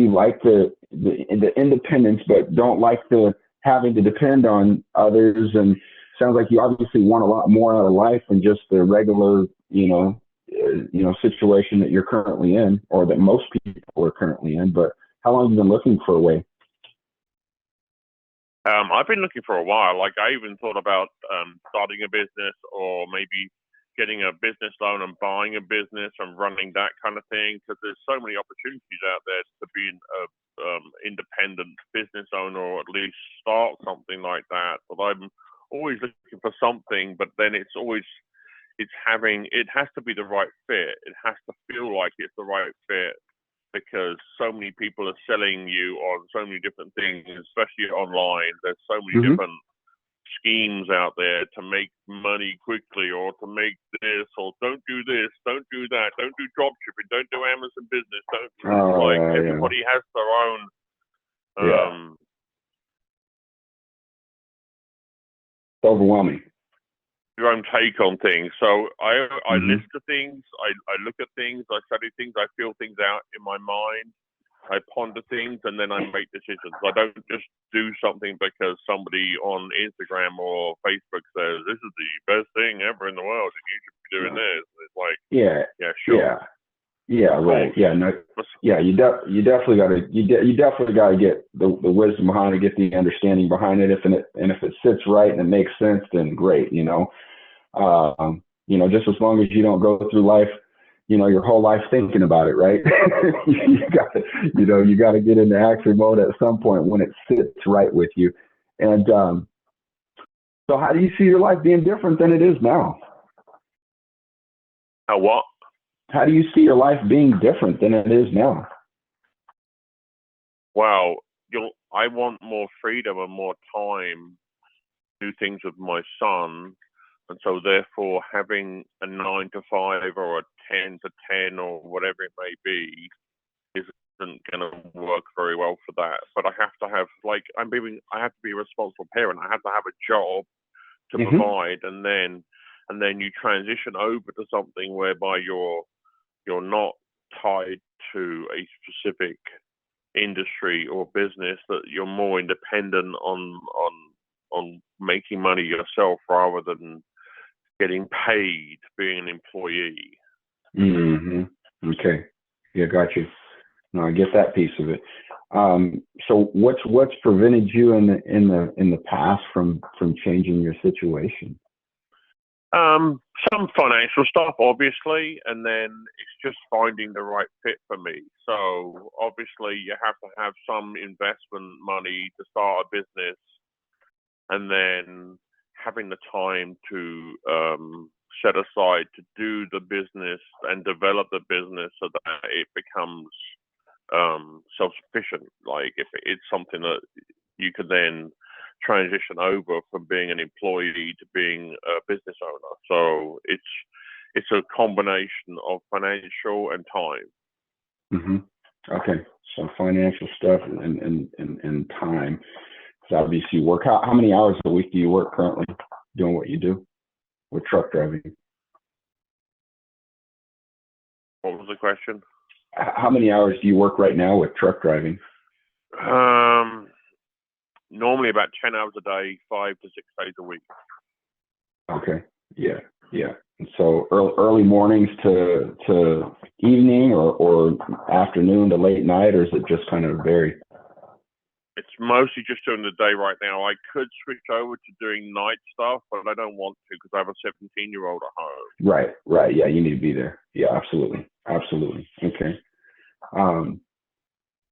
you like the independence, but don't like the having to depend on others. And sounds like you obviously want a lot more out of life than just the regular, situation that you're currently in, or that most people are currently in. But how long have you been looking for a way? I've been looking for a while. Like I even thought about starting a business or maybe getting a business loan and buying a business and running that kind of thing because there's so many opportunities out there to be an independent business owner or at least start something like that. But I'm always looking for something, but then it has to be the right fit. It has to feel like it's the right fit because so many people are selling you on so many different things, especially online. There's so many Mm-hmm. different schemes out there to make money quickly or to make this or don't do this, don't do that, don't do drop shipping, don't do Amazon business, don't like Yeah. everybody has their own Yeah. It's overwhelming. your own take on things. So I Mm-hmm. listen to things, I look at things, I study things, I feel things out in my mind, I ponder things, and then I make decisions. I don't just do something because somebody on Instagram or Facebook says this is the best thing ever in the world and you should be doing this. It's like, Yeah. yeah, sure. Yeah, right. Yeah, no, yeah. You definitely got to you definitely got to get the wisdom behind it, get the understanding behind it. If it sits right and it makes sense, then great. Just as long as you don't go through life, your whole life thinking about it, right? You got to get into action mode at some point when it sits right with you. And so, how do you see your life being different than it is now? How what? How do you see your life being different than it is now? Well, I want more freedom and more time to do things with my son. And so therefore having a 9 to 5 or a 10 to 10 or whatever it may be isn't going to work very well for that. But I have to have I have to be a responsible parent. I have to have a job to Mm-hmm. provide, and then you transition over to something whereby you're not tied to a specific industry or business, that you're more independent on making money yourself rather than getting paid being an employee. Mm-hmm. Okay. Yeah, got you. No, I get that piece of it. So what's prevented you in the past from changing your situation? Some financial stuff, obviously, and then it's just finding the right fit for me. So obviously, you have to have some investment money to start a business, and then having the time to set aside to do the business and develop the business so that it becomes self-sufficient. Like if it's something that you can then transition over from being an employee to being a business owner. So it's a combination of financial and time. Mm-hmm. Okay. So financial stuff and time. So obviously you work. How many hours a week do you work currently doing what you do with truck driving? What was the question? How many hours do you work right now with truck driving? Normally about 10 hours a day, 5 to 6 days a week. Okay. Yeah. Yeah. And so early mornings to evening or afternoon to late night, or is it just kind of vary? It's mostly just during the day right now. I could switch over to doing night stuff, but I don't want to because I have a 17-year-old at home. Right. Right. Yeah. You need to be there. Yeah. Absolutely. Absolutely. Okay.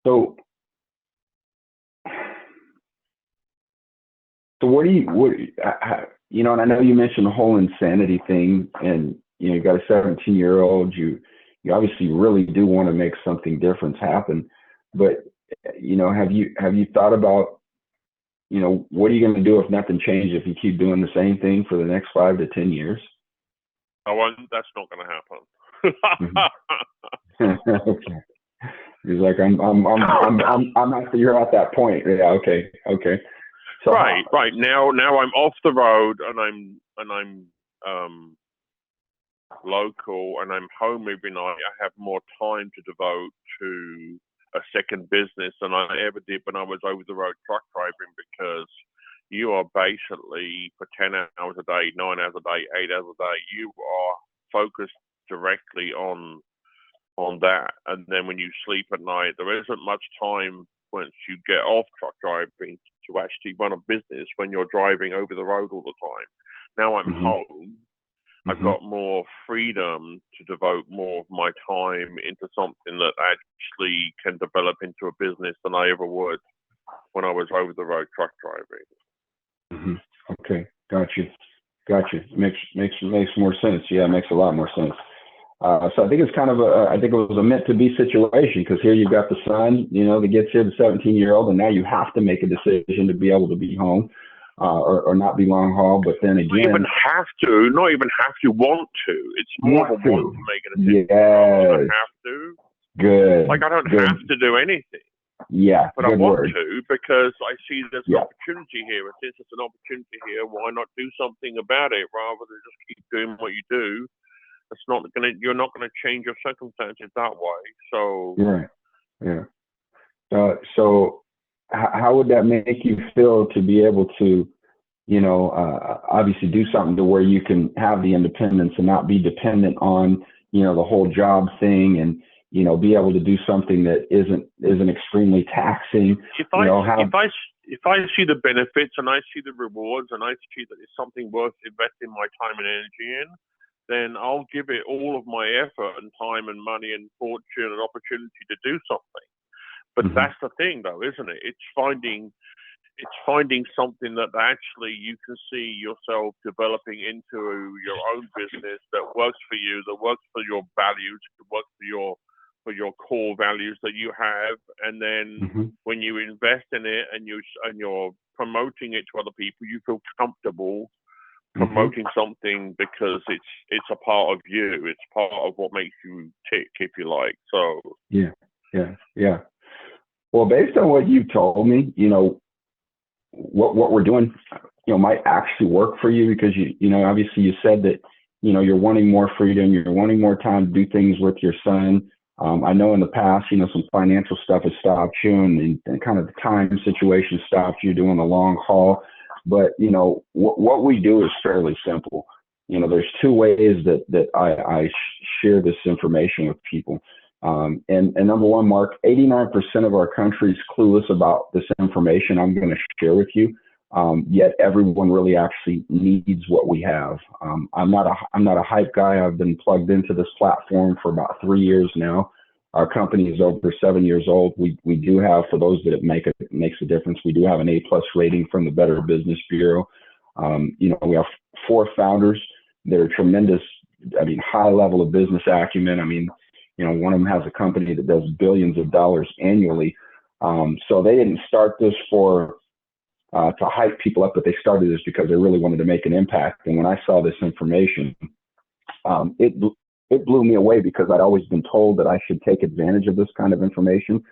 So what do and I know you mentioned the whole insanity thing, and you got a 17-year-old. You obviously really do want to make something different happen, but have you thought about what are you going to do if nothing changes, if you keep doing the same thing for the next 5 to 10 years? That's not going to happen. Okay. He's like, I'm not sure you're at that point. Yeah. Okay. So right. Now I'm off the road and I'm local and I'm home every night. I have more time to devote to a second business than I ever did when I was over the road truck driving, because you are basically for 10 hours a day, 9 hours a day, 8 hours a day, you are focused directly on that. And then when you sleep at night, there isn't much time once you get off truck driving to actually run a business when you're driving over the road all the time. Now I'm home. I've got more freedom to devote more of my time into something that actually can develop into a business than I ever would when I was over the road truck driving. Okay, gotcha. Makes more sense. Yeah, it makes a lot more sense. So I think it's kind of I think it was a meant to be situation, because here you've got the son, that gets here, the 17-year-old, and now you have to make a decision to be able to be home, or not be long haul. But then again, not even have to, want to. It's more of a want to make a decision. Yes. Have to. Good. Like I don't have to do anything. Yeah. But I want to, because I see there's an opportunity here. And since it's an opportunity here, why not do something about it rather than just keep doing what you do? You're not gonna change your circumstances that way. So right. Yeah. So how would that make you feel to be able to, obviously do something to where you can have the independence and not be dependent on, the whole job thing, and, be able to do something that isn't extremely taxing. If I see the benefits and I see the rewards and I see that it's something worth investing my time and energy in, then I'll give it all of my effort and time and money and fortune and opportunity to do something. But that's the thing, though, isn't it? It's finding something that actually you can see yourself developing into your own business that works for you, that works for your values, that works for your core values that you have. And then when you invest in it and you're promoting it to other people, you feel comfortable promoting something because it's a part of you. It's part of what makes you tick, if you like. So yeah. Well, based on what you told me, what we're doing, might actually work for you, because obviously you said that, you're wanting more freedom, you're wanting more time to do things with your son. I know in the past, some financial stuff has stopped you, and kind of the time situation stopped you doing the long haul. But, what we do is fairly simple. There's two ways that I share this information with people. And number one, Mark, 89% of our country is clueless about this information I'm going to share with you. Yet everyone really actually needs what we have. I'm not a hype guy. I've been plugged into this platform for about 3 years now. Our company is over 7 years old. We do have, for those that it makes a difference, we do have an A+ rating from the Better Business Bureau. We have 4 founders. They're tremendous. High level of business acumen. One of them has a company that does billions of dollars annually. So they didn't start this to hype people up, but they started this because they really wanted to make an impact. And when I saw this information, it blew me away, because I'd always been told that I should take advantage of this kind of information,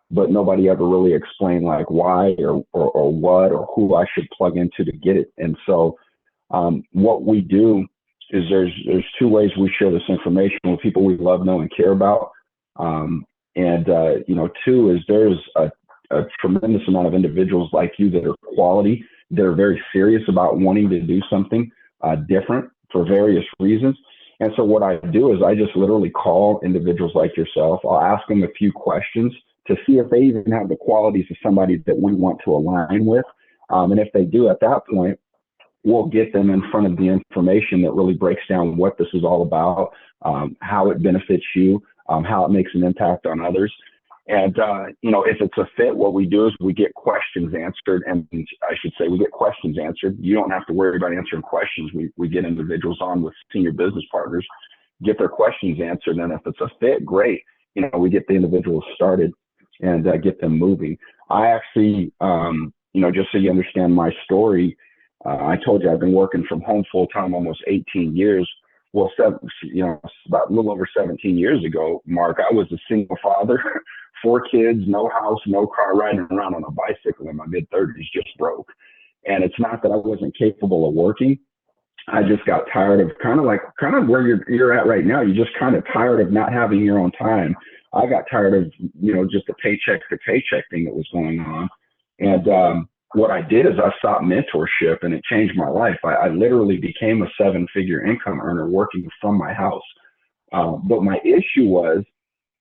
but nobody ever really explained like why or what or who I should plug into to get it. And so what we do is there's 2 ways we share this information with people we love, know, and care about. And 2 is there's a tremendous amount of individuals like you that are quality, that are very serious about wanting to do something different for various reasons. And so what I do is I just literally call individuals like yourself. I'll ask them a few questions to see if they even have the qualities of somebody that we want to align with. And if they do, at that point, we'll get them in front of the information that really breaks down what this is all about, how it benefits you, how it makes an impact on others. And, if it's a fit, what we do is we get questions answered. And I should say we get questions answered. You don't have to worry about answering questions. We get individuals on with senior business partners, get their questions answered. And if it's a fit, great. We get the individuals started and get them moving. I actually, just so you understand my story, I told you I've been working from home full time almost 18 years. Well, about a little over 17 years ago, Mark, I was a single father, 4 kids, no house, no car, riding around on a bicycle in my mid-30s, just broke. And it's not that I wasn't capable of working. I just got tired of kind of where you're at right now. You're just kind of tired of not having your own time. I got tired of, just the paycheck to paycheck thing that was going on. And what I did is I sought mentorship, and it changed my life. I literally became a 7-figure income earner working from my house. But my issue was,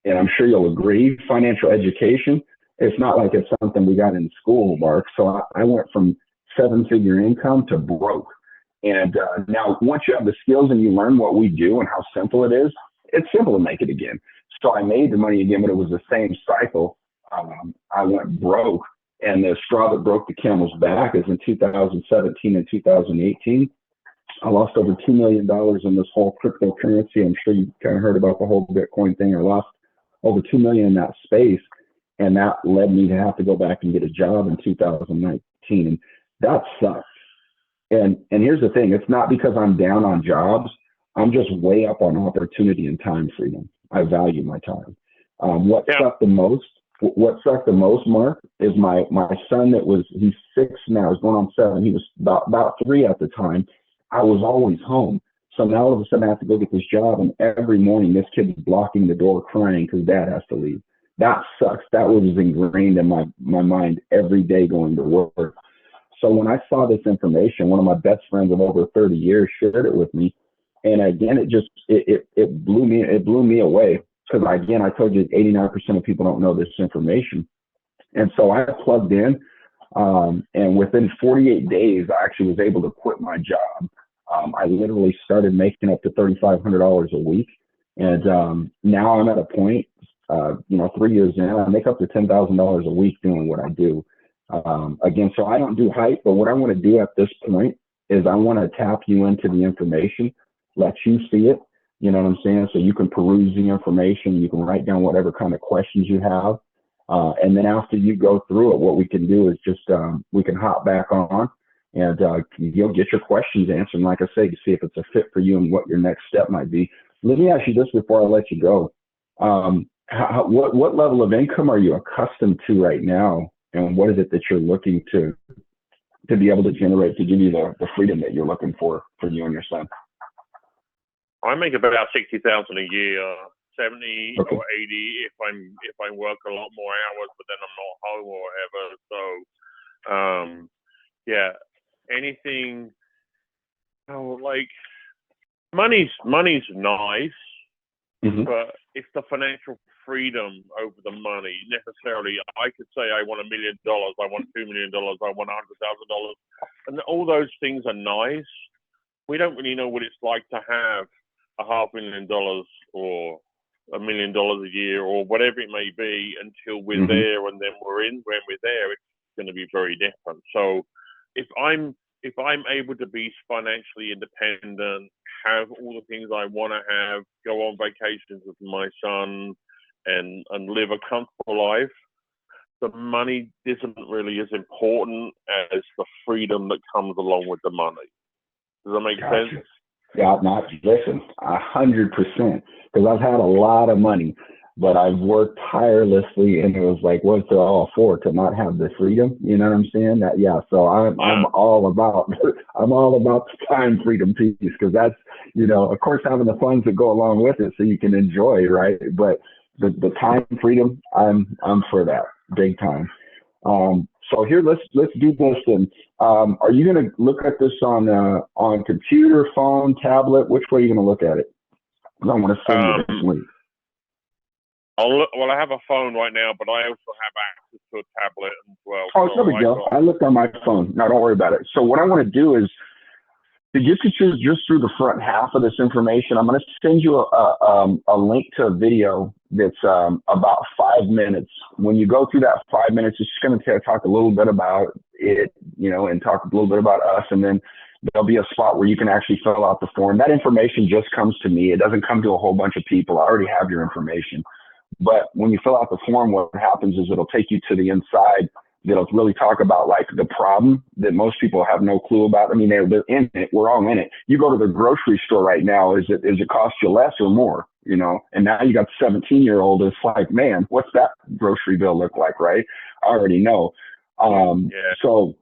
and I'm sure you'll agree, financial education, it's not like it's something we got in school, Mark. So I went from 7-figure income to broke. And now once you have the skills and you learn what we do and how simple it is, it's simple to make it again. So I made the money again, but it was the same cycle. I went broke, and the straw that broke the camel's back is in 2017 and 2018. I lost over $2 million in this whole cryptocurrency. I'm sure you kind of heard about the whole Bitcoin thing. I lost over $2 million in that space. And that led me to have to go back and get a job in 2019. And that sucks. And here's the thing. It's not because I'm down on jobs. I'm just way up on opportunity and time freedom. I value my time. What sucked the most, Mark, is my son he's 6 now, he's going on 7. He was about 3 at the time. I was always home. So now all of a sudden I have to go get this job, and every morning this kid's blocking the door crying because dad has to leave. That sucks. That was ingrained in my mind every day going to work. So when I saw this information, one of my best friends of over 30 years shared it with me. And again, it blew me away, because again, I told you 89% of people don't know this information. And so I plugged in, and within 48 days, I actually was able to quit my job. I literally started making up to $3,500 a week. And now I'm at a point, 3 years in, I make up to $10,000 a week doing what I do. Again, so I don't do hype, but what I want to do at this point is I want to tap you into the information, let you see it, you know what I'm saying? So you can peruse the information, you can write down whatever kind of questions you have. And then after you go through it, what we can do is just, we can hop back on, and you'll get your questions answered. And like I say, to see if it's a fit for you and what your next step might be. Let me ask you this before I let you go. What level of income are you accustomed to right now? And what is it that you're looking to be able to generate to give you the freedom that you're looking for you and your son? I make about 60,000 a year, 70 Okay. or 80 if I work a lot more hours, but then I'm not home or whatever. So, yeah, anything. Like money's nice, Mm-hmm. but it's the financial freedom over the money. Necessarily, I could say I want $1 million, I want $2 million, I want $100,000, and all those things are nice. We don't really know what it's like to have $500,000 or $1 million a year or whatever it may be until we're there, and then when we're there, it's going to be very different. So if I'm able to be financially independent, have all the things I want to have, go on vacations with my son, and live a comfortable life, the money isn't really as important as the freedom that comes along with the money. Does that make sense? Yeah, listen, 100%. Because I've had a lot of money, but I've worked tirelessly, and it was like, what's it all for? To not have the freedom, you know what I'm saying? So I'm all about the time freedom piece, because that's, of course, having the funds that go along with it, so you can enjoy, right? But the time freedom, I'm for that big time. So here, let's do this. And are you going to look at this on computer, phone, tablet? Which way are you going to look at it? I want to send you this link. I have a phone right now, but I also have access to a tablet as well. Oh, so there we go. I looked on my phone. No, don't worry about it. So what I want to do is, to get you just through the front half of this information, I'm going to send you a link to a video that's about 5 minutes. When you go through that 5 minutes, it's just going to talk a little bit about it, and talk a little bit about us. And then there'll be a spot where you can actually fill out the form. That information just comes to me. It doesn't come to a whole bunch of people. I already have your information. But when you fill out the form, what happens is it'll take you to the inside. That'll really talk about like the problem that most people have no clue about. I mean, they're in it. We're all in it. You go to the grocery store right now. Is it cost you less or more? And now you got the 17-year-old. It's like, man, what's that grocery bill look like? Right? I already know. So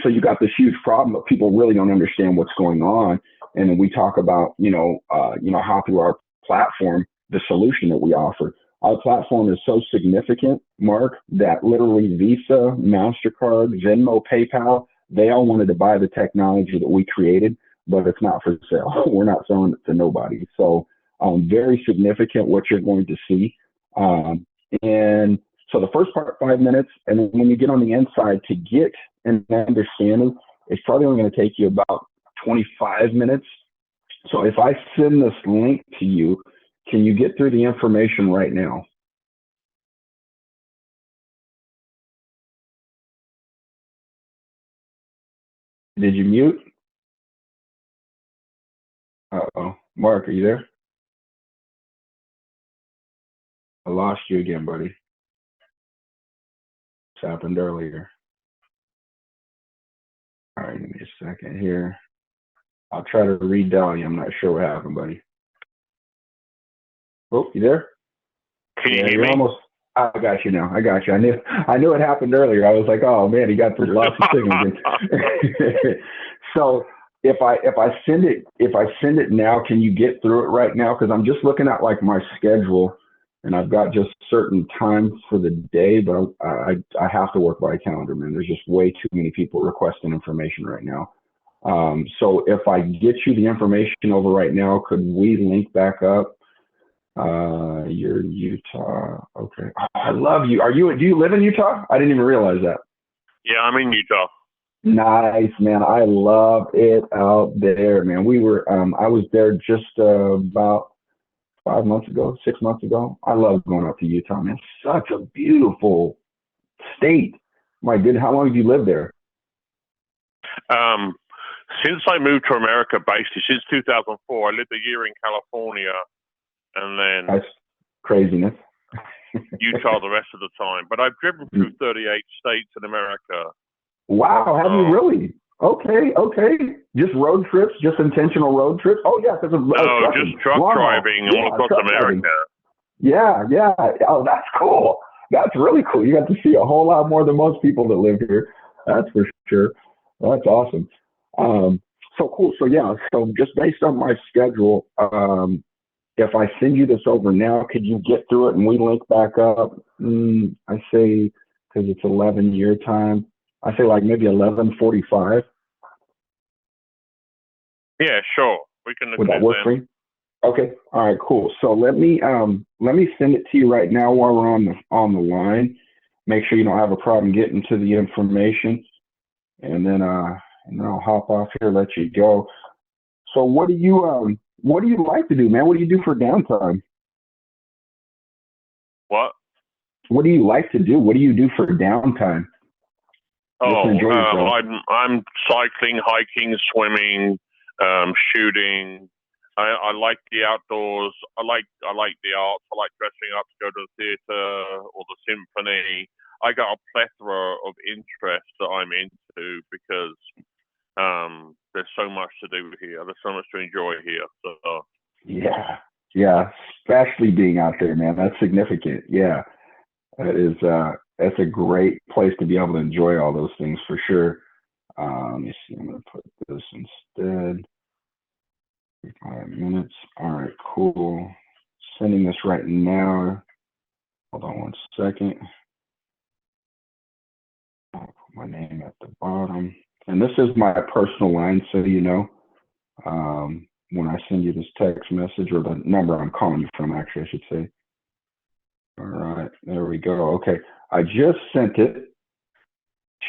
you got this huge problem, but people really don't understand what's going on. And we talk about, how through our platform, the solution that we offer. our platform is so significant, Mark, that literally Visa, MasterCard, Venmo, PayPal, they all wanted to buy the technology that we created, but it's not for sale. We're not selling it to nobody. So very significant what you're going to see. And so the first part, 5 minutes, and then when you get on the inside to get an understanding, it's probably only going to take you about 25 minutes. So if I send this link to you, can you get through the information right now? Did you mute? Uh-oh. Mark, are you there? I lost you again, buddy. This happened earlier. All right, give me a second here. I'll try to redial you. I'm not sure what happened, buddy. Oh, you there? Can you hear me? Almost. I got you now. I got you. I knew it happened earlier. I was like, oh man, he got through lots of signals. So if I send it now, can you get through it right now? Because I'm just looking at like my schedule, and I've got just certain times for the day, but I have to work by a calendar, man. There's just way too many people requesting information right now. So if I get you the information over right now, could we link back up? You're Utah. Okay. I love you. Do you live in Utah? I didn't even realize that. Yeah, I'm in Utah. Nice, man. I love it out there, man. I was there just about 5 months ago, 6 months ago. I love going up to Utah, man. Such a beautiful state. My goodness, how long have you lived there? Since I moved to America, basically since 2004, I lived a year in California, and then that's craziness. Utah the rest of the time. But I've driven through 38 states in America. Wow, have you really? Okay. Just road trips, just intentional road trips? Oh, yeah. No, just truck driving all across America. Driving. Yeah. Oh, that's cool. That's really cool. You got to see a whole lot more than most people that live here. That's for sure. That's awesome. So cool. So yeah, so just based on my schedule, if I send you this over now, could you get through it and we link back up? I say, because it's 11 year time, I say like maybe 11:45. Yeah, sure. We can. Would that work for you? Okay. All right. Cool. So let me send it to you right now while we're on the line. Make sure you don't have a problem getting to the information, and then I'll hop off here, let you go. So what do you like to do, man? What do you do for downtime? What? What do you like to do? What do you do for downtime? I'm cycling, hiking, swimming, shooting. I like the outdoors. I like the arts. I like dressing up to go to the theater or the symphony. I got a plethora of interests that I'm into because there's so much to do here. There's so much to enjoy here. So yeah, especially being out there, man. That's significant. Yeah, that's a great place to be able to enjoy all those things for sure. Let me see. I'm gonna put this instead. 5 minutes. All right, cool. Sending this right now. Hold on one second. I'll put my name at the bottom. And this is my personal line, so you know. When I send you this text message, or the number I'm calling you from, actually, I should say. All right, there we go. Okay, I just sent it.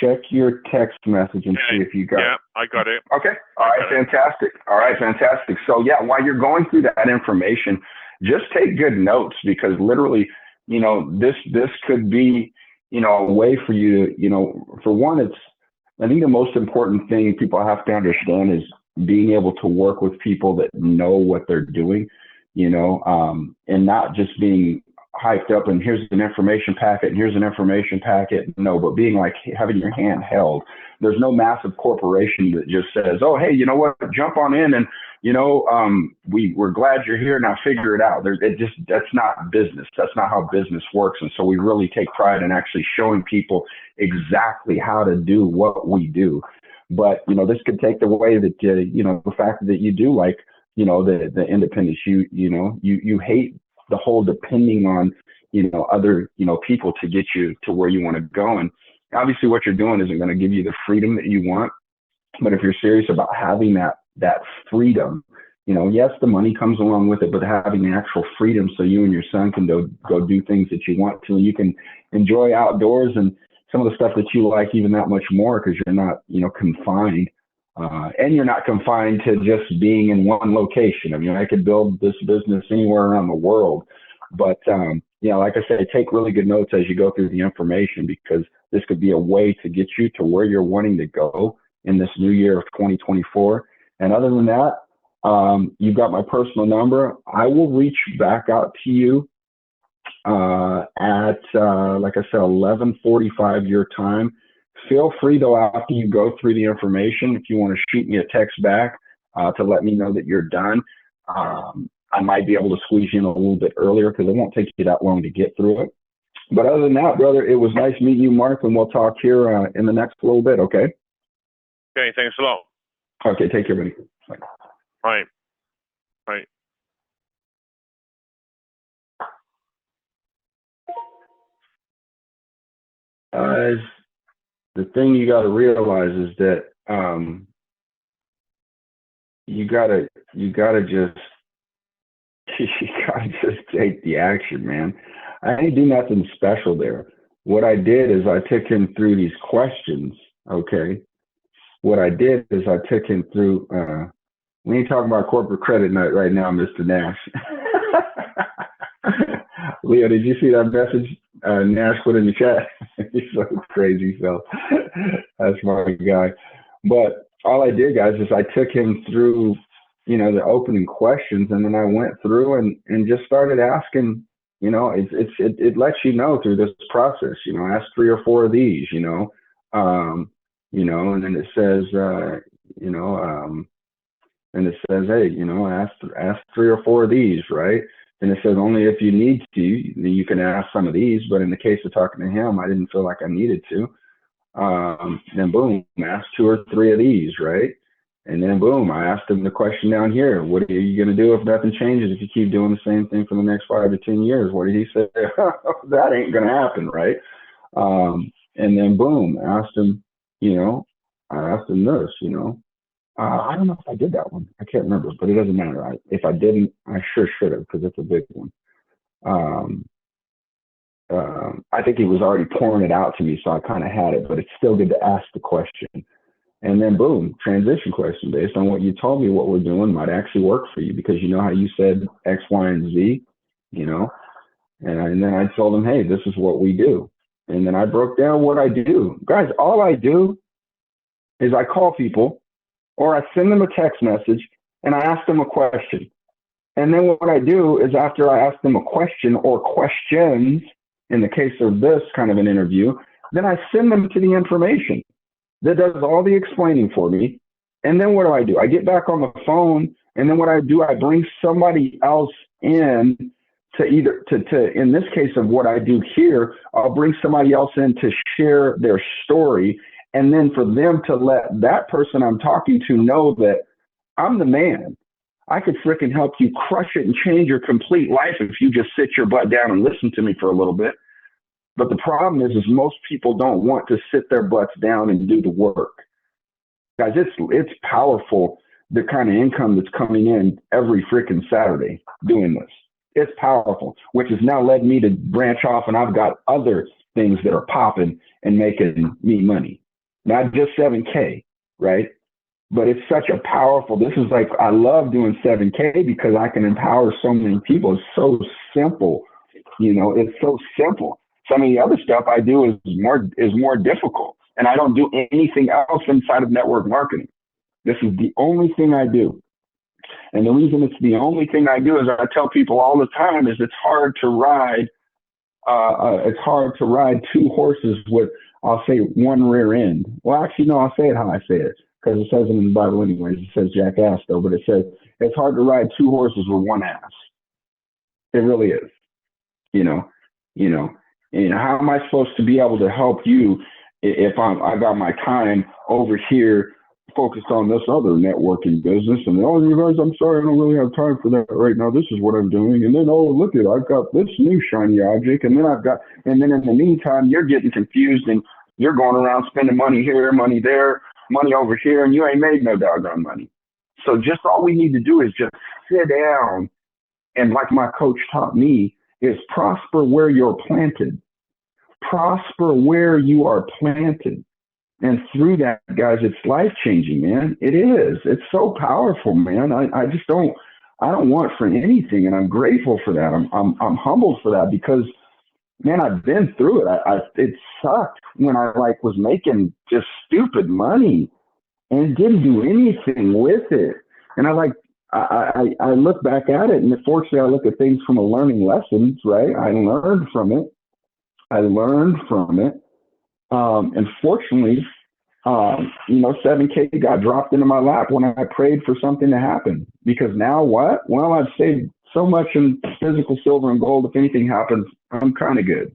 Check your text message and see if you got it. Yeah, I got it. Okay. All right, fantastic. All right, fantastic. So yeah, while you're going through that information, just take good notes, because literally, you know, this could be, you know, a way for you to, you know, for one, I think the most important thing people have to understand is being able to work with people that know what they're doing, you know, and not just being hyped up and here's an information packet and here's an information packet. No, but being like having your hand held. There's no massive corporation that just says, oh, hey, you know what, jump on in and, you know, we're glad you're here, now figure it out. That's not business. That's not how business works. And so we really take pride in actually showing people exactly how to do what we do. But, you know, this could take the way that, you know, the fact that you do like, you know, the independence, you hate the whole depending on, other, people to get you to where you want to go. And obviously what you're doing isn't going to give you the freedom that you want. But if you're serious about having that freedom, yes, the money comes along with it, but having the actual freedom so you and your son can go do things that you want to, and you can enjoy outdoors and some of the stuff that you like even that much more, because you're not, confined. And you're not confined to just being in one location. I mean, I could build this business anywhere around the world, but, like I said, take really good notes as you go through the information, because this could be a way to get you to where you're wanting to go in this new year of 2024. And other than that, you've got my personal number. I will reach back out to you at, like I said, 11:45 your time. Feel free, though, after you go through the information, if you want to shoot me a text back to let me know that you're done. I might be able to squeeze you in a little bit earlier, because it won't take you that long to get through it. But other than that, brother, it was nice meeting you, Mark, and we'll talk here in the next little bit, okay? Okay, thanks a lot. Okay, take care, buddy. Bye. Right. Right. The thing you got to realize is that you gotta just take the action, man. I didn't do nothing special there. What I did is I took him through these questions. Okay. What I did is I took him through. We ain't talking about corporate credit night right now, Mr. Nash. Leo, did you see that message Nash put in the chat? He's so crazy, so that's my guy. But all I did, guys, is I took him through, the opening questions, and then I went through and just started asking. It lets you know through this process. Ask 3 or 4 of these. And then it says, and it says, hey, ask 3 or 4 of these, right? And it says only if you need to, you can ask some of these. But in the case of talking to him, I didn't feel like I needed to. Then boom, ask 2 or 3 of these, right? And then boom, I asked him the question down here. What are you going to do if nothing changes? If you keep doing the same thing for the next 5 to 10 years, what did he say? That ain't going to happen, right? And then boom, I asked him this, I don't know if I did that one. I can't remember, but it doesn't matter. If I didn't, I sure should have, because it's a big one. I think he was already pouring it out to me, so I kind of had it, but it's still good to ask the question. And then boom, transition question based on what you told me what we're doing might actually work for you, because how you said X, Y, and Z, and then I told him, hey, this is what we do. And then I broke down what I do. Guys, all I do is I call people, or I send them a text message, and I ask them a question. And then what I do is, after I ask them a question or questions, in the case of this kind of an interview, then I send them to the information that does all the explaining for me. And then what do? I get back on the phone, and then what I do, I bring somebody else in to in this case of what I do here, I'll bring somebody else in to share their story. And then for them to let that person I'm talking to know that I'm the man. I could freaking help you crush it and change your complete life if you just sit your butt down and listen to me for a little bit. But the problem is most people don't want to sit their butts down and do the work. Guys, it's powerful, the kind of income that's coming in every freaking Saturday doing this. It's powerful, which has now led me to branch off, and I've got other things that are popping and making me money. Not just 7K, right? But it's such a powerful, this is like, I love doing 7K because I can empower so many people. It's so simple. It's so simple. Some of the other stuff I do is more difficult. And I don't do anything else inside of network marketing. This is the only thing I do. And the reason it's the only thing I do is I tell people all the time is it's hard to ride 2 horses with, I'll say, 1 rear end. Well, actually, no, I'll say it how I say it, because it says it in the Bible anyways. It says jackass, though, but it says it's hard to ride 2 horses with 1 ass. It really is. And how am I supposed to be able to help you if I got my time over here focused on this other networking business, and oh, you guys, I'm sorry, I don't really have time for that right now. This is what I'm doing, and then oh, look at, I've got this new shiny object, and then and then in the meantime, you're getting confused, and you're going around spending money here, money there, money over here, and you ain't made no doggone money. So just all we need to do is just sit down, and like my coach taught me, is prosper where you're planted. Prosper where you are planted. And through that, guys, it's life-changing, man. It is. It's so powerful, man. I just don't want for anything, and I'm grateful for that. I'm humbled for that because, man, I've been through it. It sucked when I was making just stupid money and didn't do anything with it. And I look back at it, and fortunately, I look at things from a learning lessons, right? I learned from it. And fortunately, 7K got dropped into my lap when I prayed for something to happen. Because now what? Well, I've saved so much in physical silver and gold. If anything happens, I'm kind of good.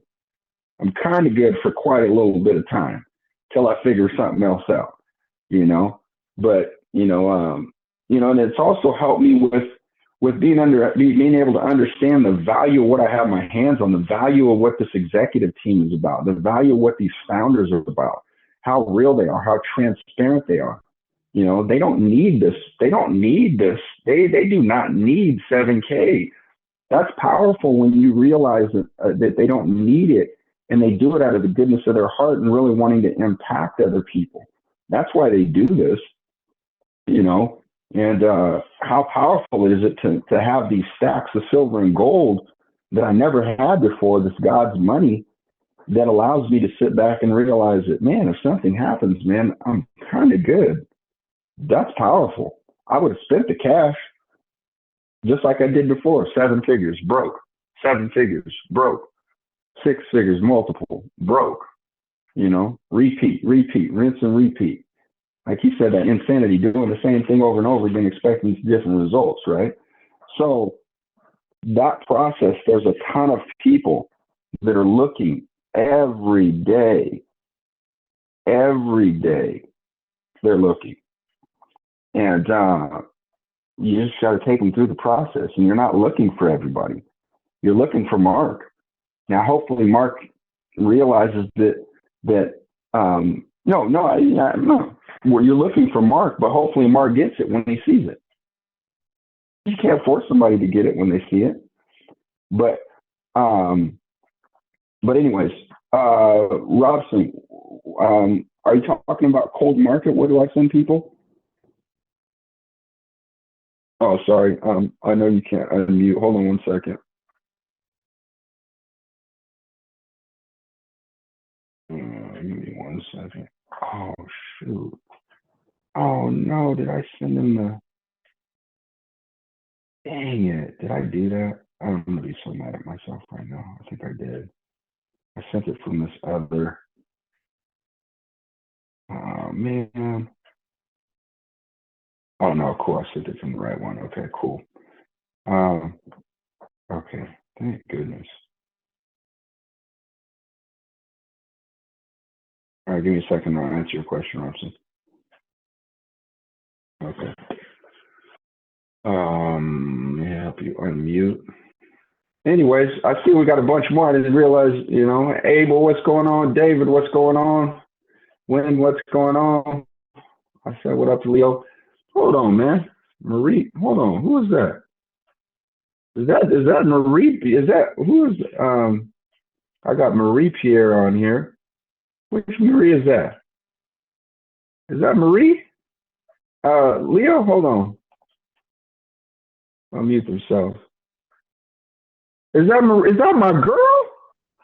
I'm kind of good for quite a little bit of time till I figure something else out, But, and it's also helped me with being able to understand the value of what I have my hands on, the value of what this executive team is about, the value of what these founders are about, how real they are, how transparent they are. They don't need this. They don't need this. They do not need 7K. That's powerful when you realize that they don't need it, and they do it out of the goodness of their heart and really wanting to impact other people. That's why they do this, And how powerful is it to have these stacks of silver and gold that I never had before, this God's money that allows me to sit back and realize that, man, if something happens, man, I'm kind of good. That's powerful. I would have spent the cash just like I did before. 7 figures, broke. 7 figures, broke. 6 figures, multiple, broke. Repeat, rinse and repeat. Like he said, that insanity, doing the same thing over and over again, expecting different results, right? So that process, there's a ton of people that are looking every day, they're looking. And you just got to take them through the process, and you're not looking for everybody. You're looking for Mark. Now, hopefully Mark realizes that no. Well, you're looking for Mark, but hopefully Mark gets it when he sees it. You can't force somebody to get it when they see it. But anyways, Robson, are you talking about cold market? What do I send people? Oh, sorry. I know you can't unmute. Hold on one second. Give me 1 second. Oh, shoot. Oh, no. Did I send him the... Dang it. Did I do that? I'm going to be so mad at myself right now. I think I did. I sent it from this other... Oh, man. Oh, no, cool. I sent it from the right one. Okay, cool. Okay. Thank goodness. All right, give me a second. I'll answer your question, Robson. Okay. Let me help you unmute. Anyways, I see we got a bunch more. I didn't realize, Abel, what's going on? David, what's going on? Wynn, what's going on? I said, what up, Leo? Hold on, man. Marie, hold on. Who is that? Is that Marie? Who is, I got Marie Pierre on here. Which Marie is that? Is that Marie? Leo, hold on. I'll mute themselves. Is that my girl?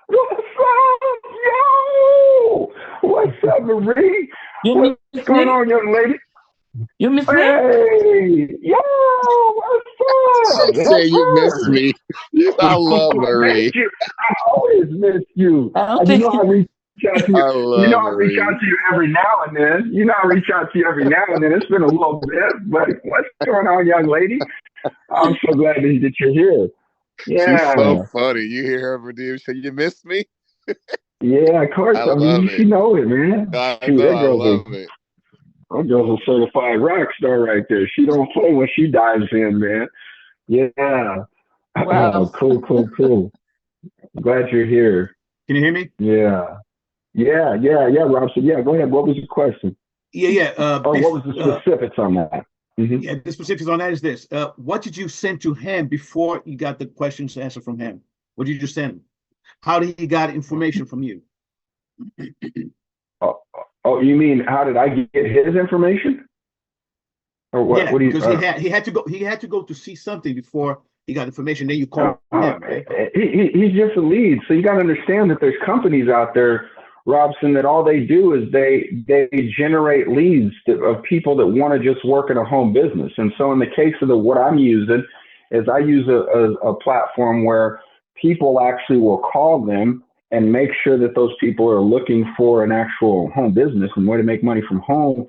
What's up, yo? What's up, Marie? What's going on, young lady? You miss me? Hey, yo, what's up? Say you miss me. I love Marie. I always miss you. I don't think I reach out to you. I love I reach out to you every now and then. I reach out to you every now and then. It's been a little bit, but what's going on, young lady? I'm so glad that you're here. Yeah. She's so funny. You hear her, Vadim, say, you miss me? Yeah, of course. I mean, you should know it, man. I know, I love it. That girl's a certified rock star right there. She don't play when she dives in, man. Yeah. Wow. Cool, cool, cool. Glad you're here. Can you hear me? Yeah. Yeah, Robson. Yeah, go ahead. What was your question? Yeah, yeah. Or what was the specifics on that? Hmm. Yeah, the specifics on that is this. What did you send to him before you got the questions answered from him? What did you send? How did he got information from you? Oh, oh, you mean how did I get his information? Or what? Yeah, What do you? because he had to go to see something before he got information. Then you call him, right? He's just a lead. So you got to understand that there's companies out there, Robson, that all they do is they generate leads of people that want to just work in a home business. And so in the case of what I'm using is I use a platform where people actually will call them and make sure that those people are looking for an actual home business and way to make money from home.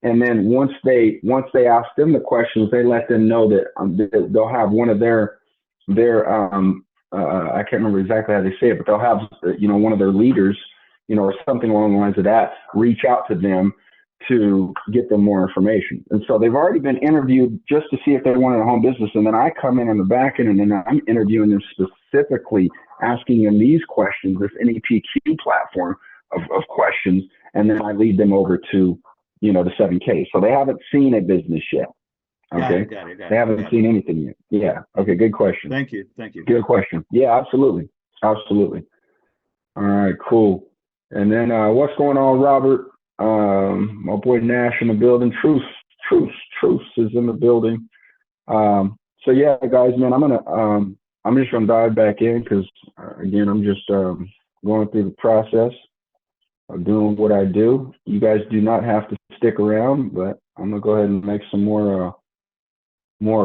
And then once they ask them the questions, they let them know that they'll have one of their I can't remember exactly how they say it, but they'll have one of their leaders, or something along the lines of that, reach out to them to get them more information. And so they've already been interviewed just to see if they wanted a home business, and then I come in on the back end and then I'm interviewing them specifically, asking them these questions, this NEPQ platform of questions, and then I lead them over to the 7K. So they haven't seen a business yet. Okay. Got it. They haven't seen anything yet. Yeah. Okay. Good question. Thank you. Good question. Yeah, absolutely. Absolutely. All right, cool. And then what's going on, Robert? My boy Nash in the building. Truce is in the building. So yeah, guys, man, I'm just gonna dive back in because again, I'm just going through the process of doing what I do. You guys do not have to stick around, but I'm gonna go ahead and make some more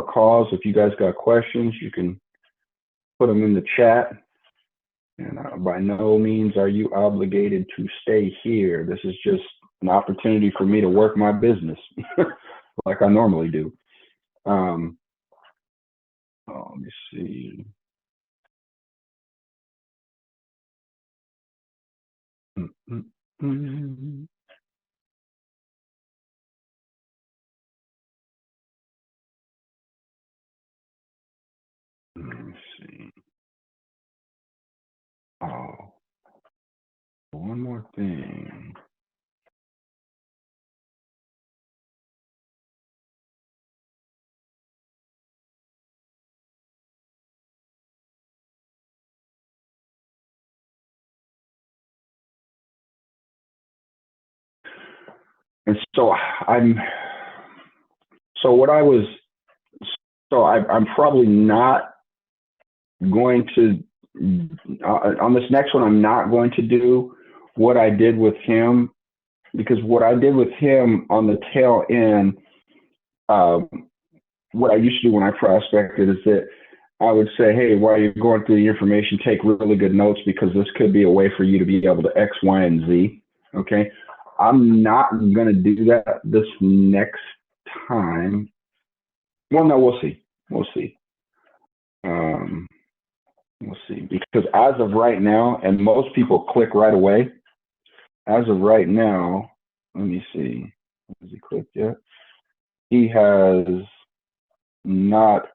calls. If you guys got questions, you can put them in the chat. And by no means are you obligated to stay here. This is just an opportunity for me to work my business like I normally do. Let me see. Let me see. Oh, one more thing. And so I'm probably not going to on this next one. I'm not going to do what I did with him, because what I did with him on the tail end, what I used to do when I prospected is that I would say, hey, while you're going through the information, take really good notes, because this could be a way for you to be able to X, Y, and Z. Okay. I'm not going to do that this next time. Well, no, we'll see. We'll see. We'll see. Because as of right now, and most people click right away, as of right now, let me see. Has he clicked yet? He has not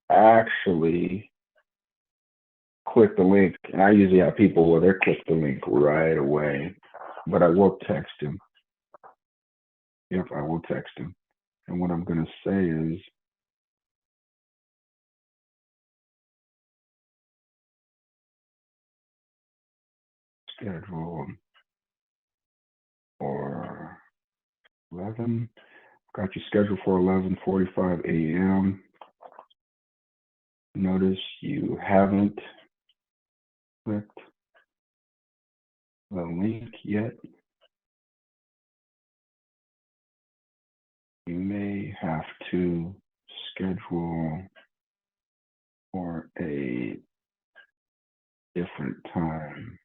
actually clicked the link. And I usually have people where they click the link right away. But I will text him. Yep, I will text him. And what I'm going to say is, schedule for 11. Got you scheduled for 11:45 a.m. Notice you haven't clicked the link yet. You may have to schedule for a different time.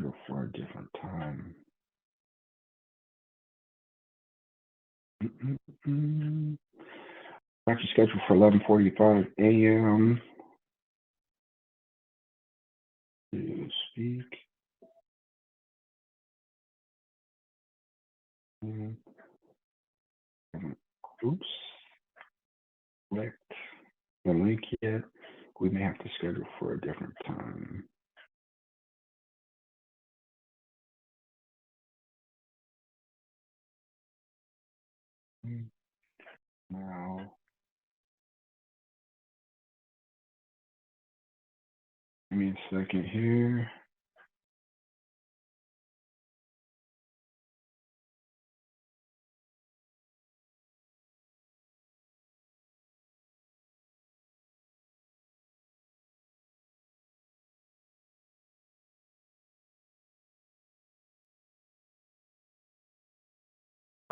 Schedule for a different time. Actually scheduled for 11:45 a.m. to speak. Oops. Clicked the link yet. We may have to schedule for a different time. Now, give me a second here.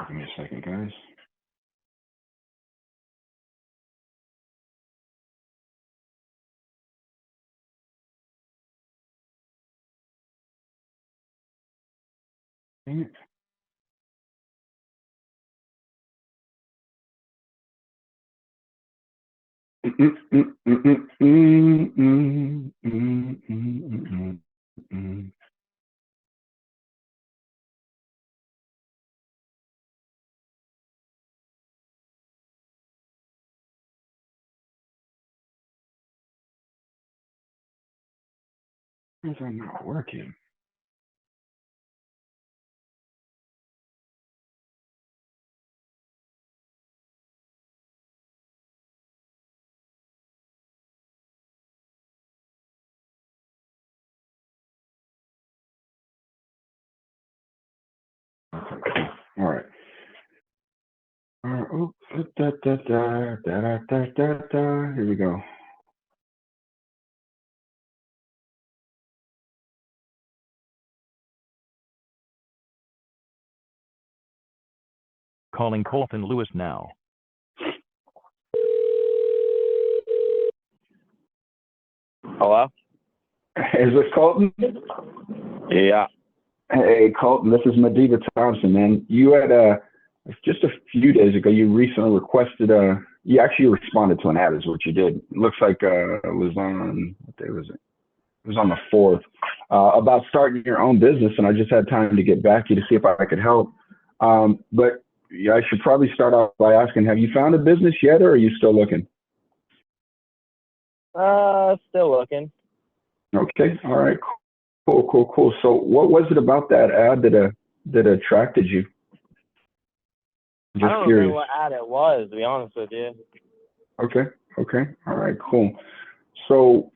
Give me a second, guys. Dang it. Why is that not working? Okay. All right. Oh, Here we go. Calling Colton Lewis now. Hello? Is this Colton? Yeah. Hey, Colton, this is Mediva Thompson, man. You had just a few days ago, you recently requested you actually responded to an ad is what you did. It looks like it was on, what day was it? It was on the 4th, about starting your own business, and I just had time to get back to you to see if I could help. But yeah, I should probably start off by asking, have you found a business yet, or are you still looking? Still looking. Okay, all right, cool. So what was it about that ad that attracted you? I Just don't curious. remember what ad it was, to be honest with you. Okay, all right, cool. So,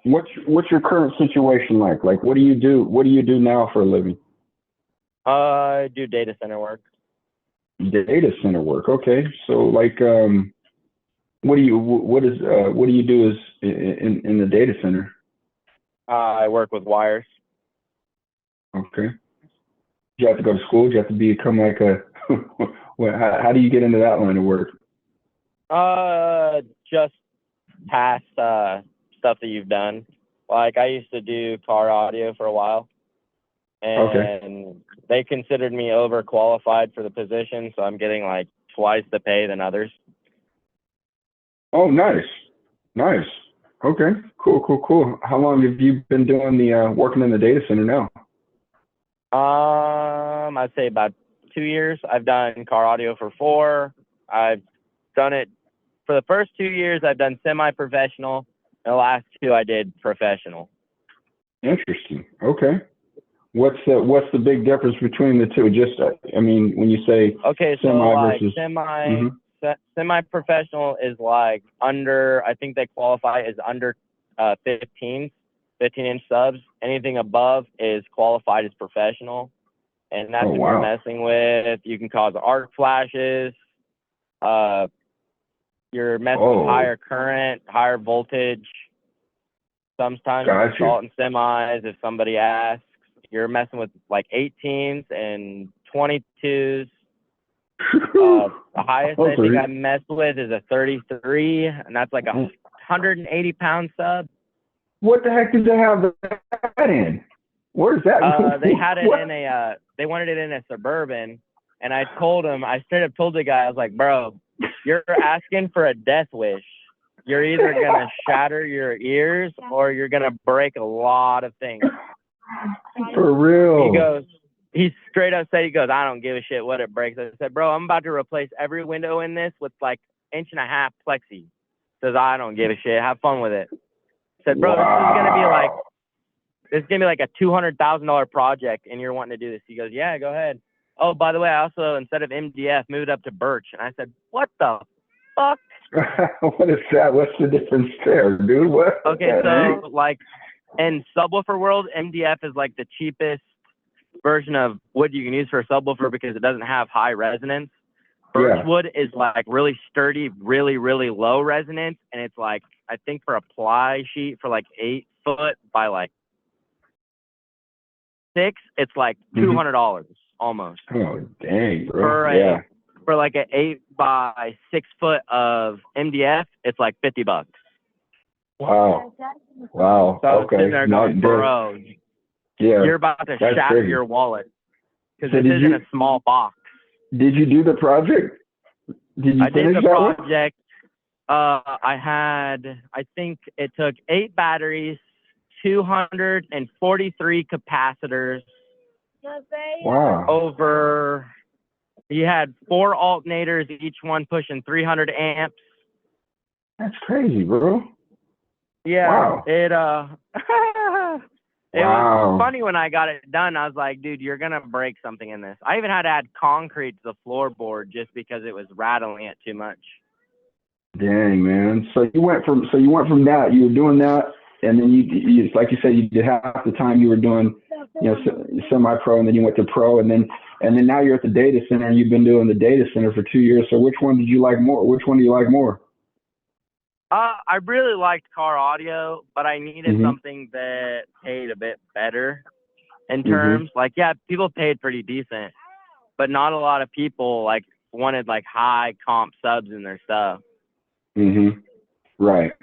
what's your current situation like? Like, what do you do? What do you do now for a living? I do data center work. Data center work. Okay, so like, what do you do as in the data center? I work with wires. Okay. Do you have to go to school? Do you have to become like a? How do you get into that line of work? Just past stuff that you've done. Like I used to do car audio for a while, and they considered me overqualified for the position, so I'm getting like twice the pay than others. Oh, nice. Okay, cool. How long have you been doing the working in the data center now? I'd say about 2 years. I've done car audio for 4. I've done it for the first 2 years. I've done semi-professional. The last 2 I did professional. Interesting. Okay. What's the big difference between the two? Just, I mean, when you say okay, so semi like versus semi-professional is like under, I think they qualify as under 15-inch subs. Anything above is qualified as professional, and that's what you're messing with. You can cause arc flashes. You're messing with higher current, higher voltage. Sometimes you install it in semis if somebody asks. You're messing with like 18s and 22s. The highest I think I messed with is a 33, and that's like 180-pound sub. What the heck did they have that in? Where's that? They had it What? in a, they wanted it in a Suburban, and I told him, I straight up told the guy, I was like, bro, you're asking for a death wish. You're either gonna shatter your ears or you're gonna break a lot of things. For real. He goes, he straight up said, he goes, I don't give a shit what it breaks. I said, bro, I'm about to replace every window in this with like 1.5 inch plexi. Says, I don't give a shit. Have fun with it. Said, bro, Wow. this is gonna be like a $200,000 project, and you're wanting to do this. He goes, yeah, go ahead. Oh, by the way, I also, instead of MDF, moved up to birch. And I said, what the fuck? What is that? What's the difference there, dude? What? Okay, so like in subwoofer world, MDF is like the cheapest version of wood you can use for a subwoofer because it doesn't have high resonance. Birchwood is like really sturdy, really, really low resonance, and it's like, I think for a ply sheet for like 8 foot by like 6, it's like $200 almost. Oh, dang, bro. For like an 8 by 6 foot of MDF, it's like $50. Wow. Wow. So I was Okay. sitting there going, bro, you're about to shatter your wallet because this isn't a small box. Did you do the project? Did you finish the that one? project. I think it took 8 batteries, 243 capacitors. Wow. You had 4 alternators, each one pushing 300 amps. That's crazy, bro. Yeah. Wow. It was funny when I got it done. I was like, dude, you're going to break something in this. I even had to add concrete to the floorboard just because it was rattling it too much. Dang, man. So you went from that, you were doing that, and then you like you said, you did half the time you were doing, semi-pro, and then you went to pro, and then now you're at the data center, and you've been doing the data center for 2 years. So which one did you like more? Which one do you like more? I really liked car audio, but I needed something that paid a bit better in terms. Like, yeah, people paid pretty decent, but not a lot of people like wanted like high comp subs in their stuff. Right.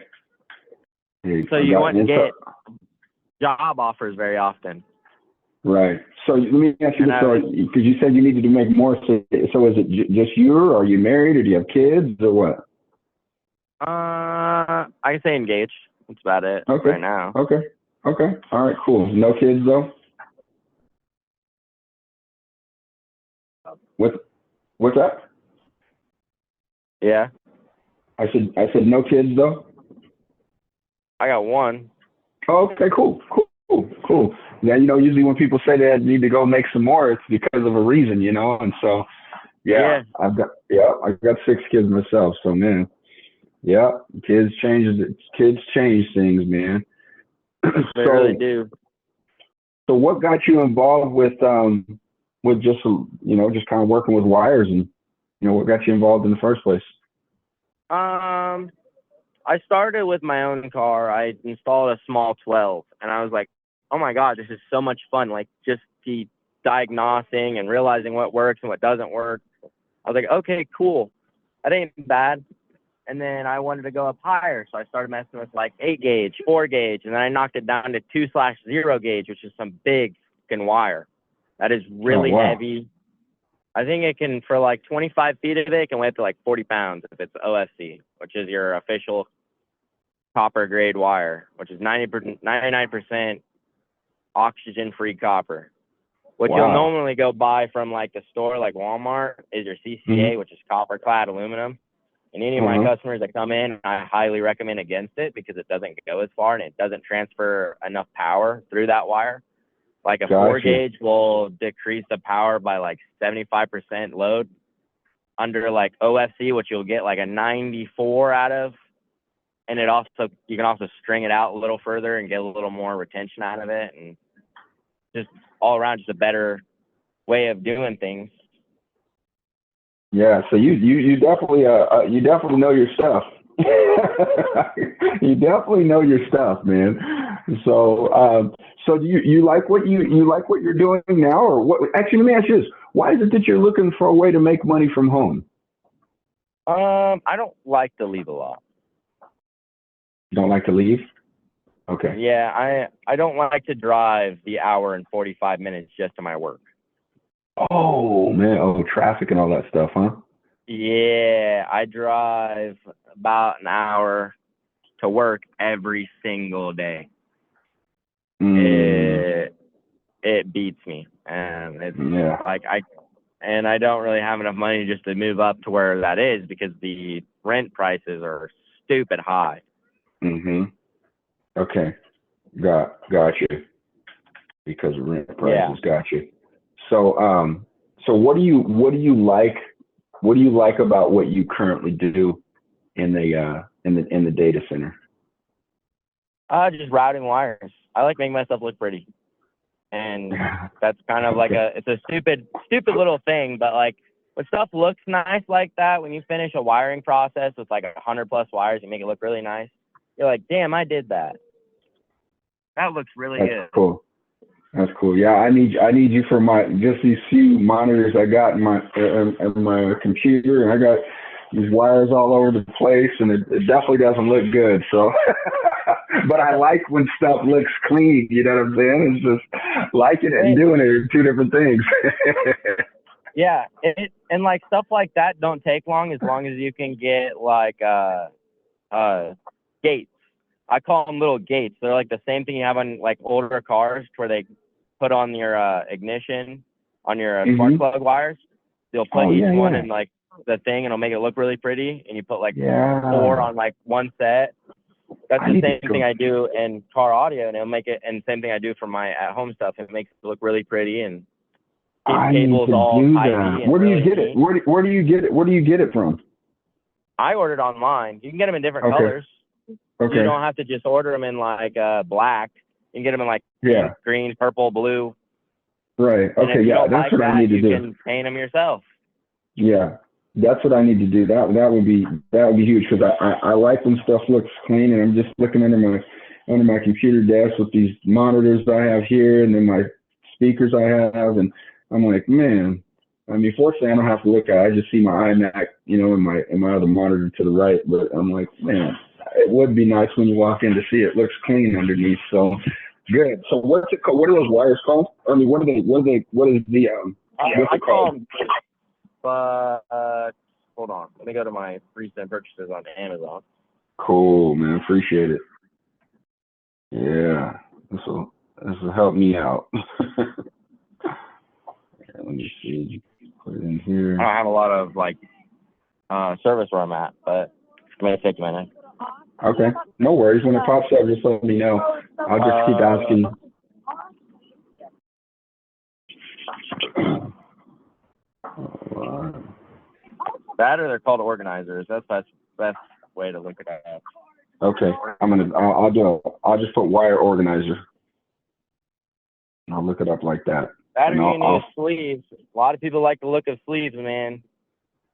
So you wouldn't get job offers very often. Right. So let me ask you this, because you said you needed to make more. So is it just you, or are you married, or do you have kids, or what? I can say engaged. That's about it right now. Okay. All right, cool. No kids though? What's that? Yeah. I said no kids though? I got one. Oh, okay, cool. Yeah, usually when people say they need to go make some more, it's because of a reason, and so I've got 6 kids myself, so man. Yeah, kids change things, man. They really do. So what got you involved with just just kind of working with wires, and what got you involved in the first place? I started with my own car. I installed a small 12, and I was like, oh my God, this is so much fun. Like just the diagnosing and realizing what works and what doesn't work. I was like, okay, cool. That ain't bad. And then I wanted to go up higher. So I started messing with like 8 gauge, 4 gauge. And then I knocked it down to 2/0 gauge, which is some big fucking wire. That is really heavy. I think it can, for like 25 feet of it, can weigh up to like 40 pounds if it's OFC, which is your official copper grade wire, which is 99% oxygen-free copper. What you'll normally go buy from like the store, like Walmart, is your CCA, which is copper clad aluminum. And any of my customers that come in, I highly recommend against it because it doesn't go as far and it doesn't transfer enough power through that wire. Like a 4 gauge will decrease the power by like 75% load under like OFC, which you'll get like a 94 out of. And you can also string it out a little further and get a little more retention out of it. And just all around, just a better way of doing things. Yeah, so you definitely know your stuff. You definitely know your stuff, man. So so do you like what you're doing now, or what? Actually, let me ask you this: why is it that you're looking for a way to make money from home? I don't like to leave a lot. You don't like to leave? Okay. Yeah, I don't like to drive the hour and 45 minutes just to my work. Oh man, oh traffic and all that stuff, huh? Yeah, I drive about an hour to work every single day. It beats me, and it's like I don't really have enough money just to move up to where that is because the rent prices are stupid high. Okay. Got you. Because of rent prices, got you. So so what do you like about what you currently do in the data center? Just routing wires. I like making myself look pretty. And that's kind of like it's a stupid little thing, but like when stuff looks nice like that, when you finish a wiring process with like 100+ wires, you make it look really nice. You're like, damn, I did that. That looks really good. Cool. That's cool. Yeah, I need you for just these few monitors I got in my computer, and I got these wires all over the place, and it definitely doesn't look good. So, but I like when stuff looks clean. You know what I'm saying? It's just liking it and doing it are two different things. Yeah, and like stuff like that don't take long as you can get like gates. I call them little gates. They're like the same thing you have on like older cars where they put on your ignition on your spark plug wires. They'll put each one in like the thing, and it'll make it look really pretty. And you put like 4 on like one set. That's the same thing I do in car audio, and it'll make it. And same thing I do for my at-home stuff. It makes it look really pretty and keeps cables all tidy. Where do you get it? Where do you get it? Where do you get it from? I ordered online. You can get them in different colors. Okay. You don't have to just order them in like black. You can get them in like green, purple, blue. Right. Okay. Yeah, that's what I need to do. You can paint them yourself. Yeah, that's what I need to do. That would be huge because I like when stuff looks clean, and I'm just looking under my computer desk with these monitors I have here, and then my speakers I have, and I'm like, man. I mean, fortunately, I don't have to look at it. I just see my iMac, you know, in my other monitor to the right. But I'm like, man, it would be nice when you walk in to see it looks clean underneath. So good. So what's it called? What are those wires called? I mean, what is the I call them. Hold on. Let me go to my recent purchases on Amazon. Cool, man. Appreciate it. Yeah, this will help me out. Let me see. Put it in here. I don't have a lot of like service where I'm at, but it may take a minute. Okay, no worries. When it pops up, just let me know. I'll just keep asking. That or they're called organizers. That's the best way to look at that. Okay, I'll just put wire organizer. I'll look it up like that. That or you need sleeves. A lot of people like the look of sleeves, man,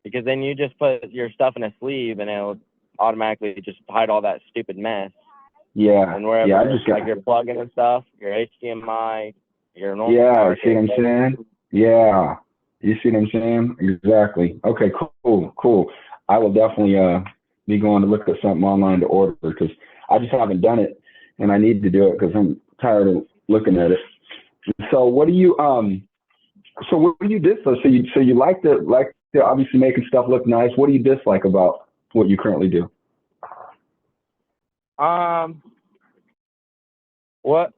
because then you just put your stuff in a sleeve and it'll automatically just hide all that stupid mess. Yeah. And wherever like your plug-in and stuff, your HDMI, your normal. Yeah, see what I'm saying? Yeah. You see what I'm saying? Exactly. Okay, cool. I will definitely be going to look at something online to order because I just haven't done it and I need to do it because I'm tired of looking at it. So what do you dislike? So you like to obviously making stuff look nice. What do you dislike about what you currently do? What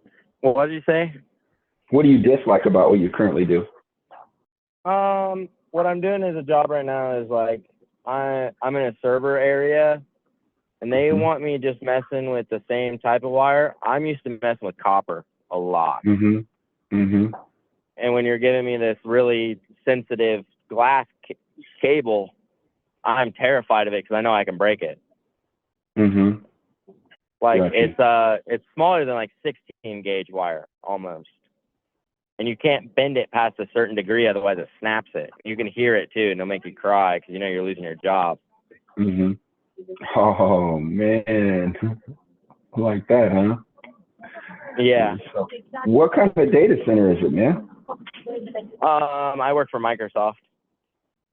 did you say? What do you dislike about what you currently do? What I'm doing as a job right now is like I'm in a server area and they want me just messing with the same type of wire. I'm used to messing with copper a lot. And when you're giving me this really sensitive glass cable, I'm terrified of it because I know I can break it. Like gotcha. It's smaller than like 16 gauge wire almost. And you can't bend it past a certain degree, otherwise it snaps it. You can hear it too, and it'll make you cry because you know you're losing your job. Oh man, like that, huh? Yeah. So, what kind of a data center is it, man? I work for Microsoft.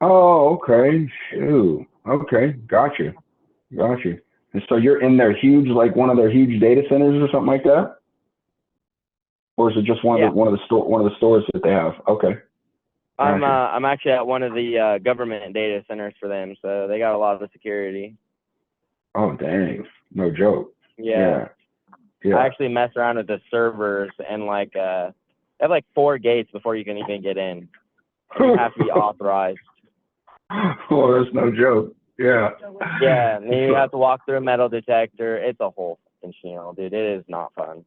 Oh, okay. Shoot. Okay, gotcha. And so you're in their huge, like one of their huge data centers or something like that, or is it just one of the stores that they have? Okay. I'm actually at one of the government data centers for them, so they got a lot of security. Oh dang, no joke. Yeah. I actually mess around with the servers, and like they have like 4 gates before you can even get in. And you have to be authorized. Oh, that's no joke. Yeah. Yeah, and then you have to walk through a metal detector. It's a whole fucking shield, dude. It is not fun.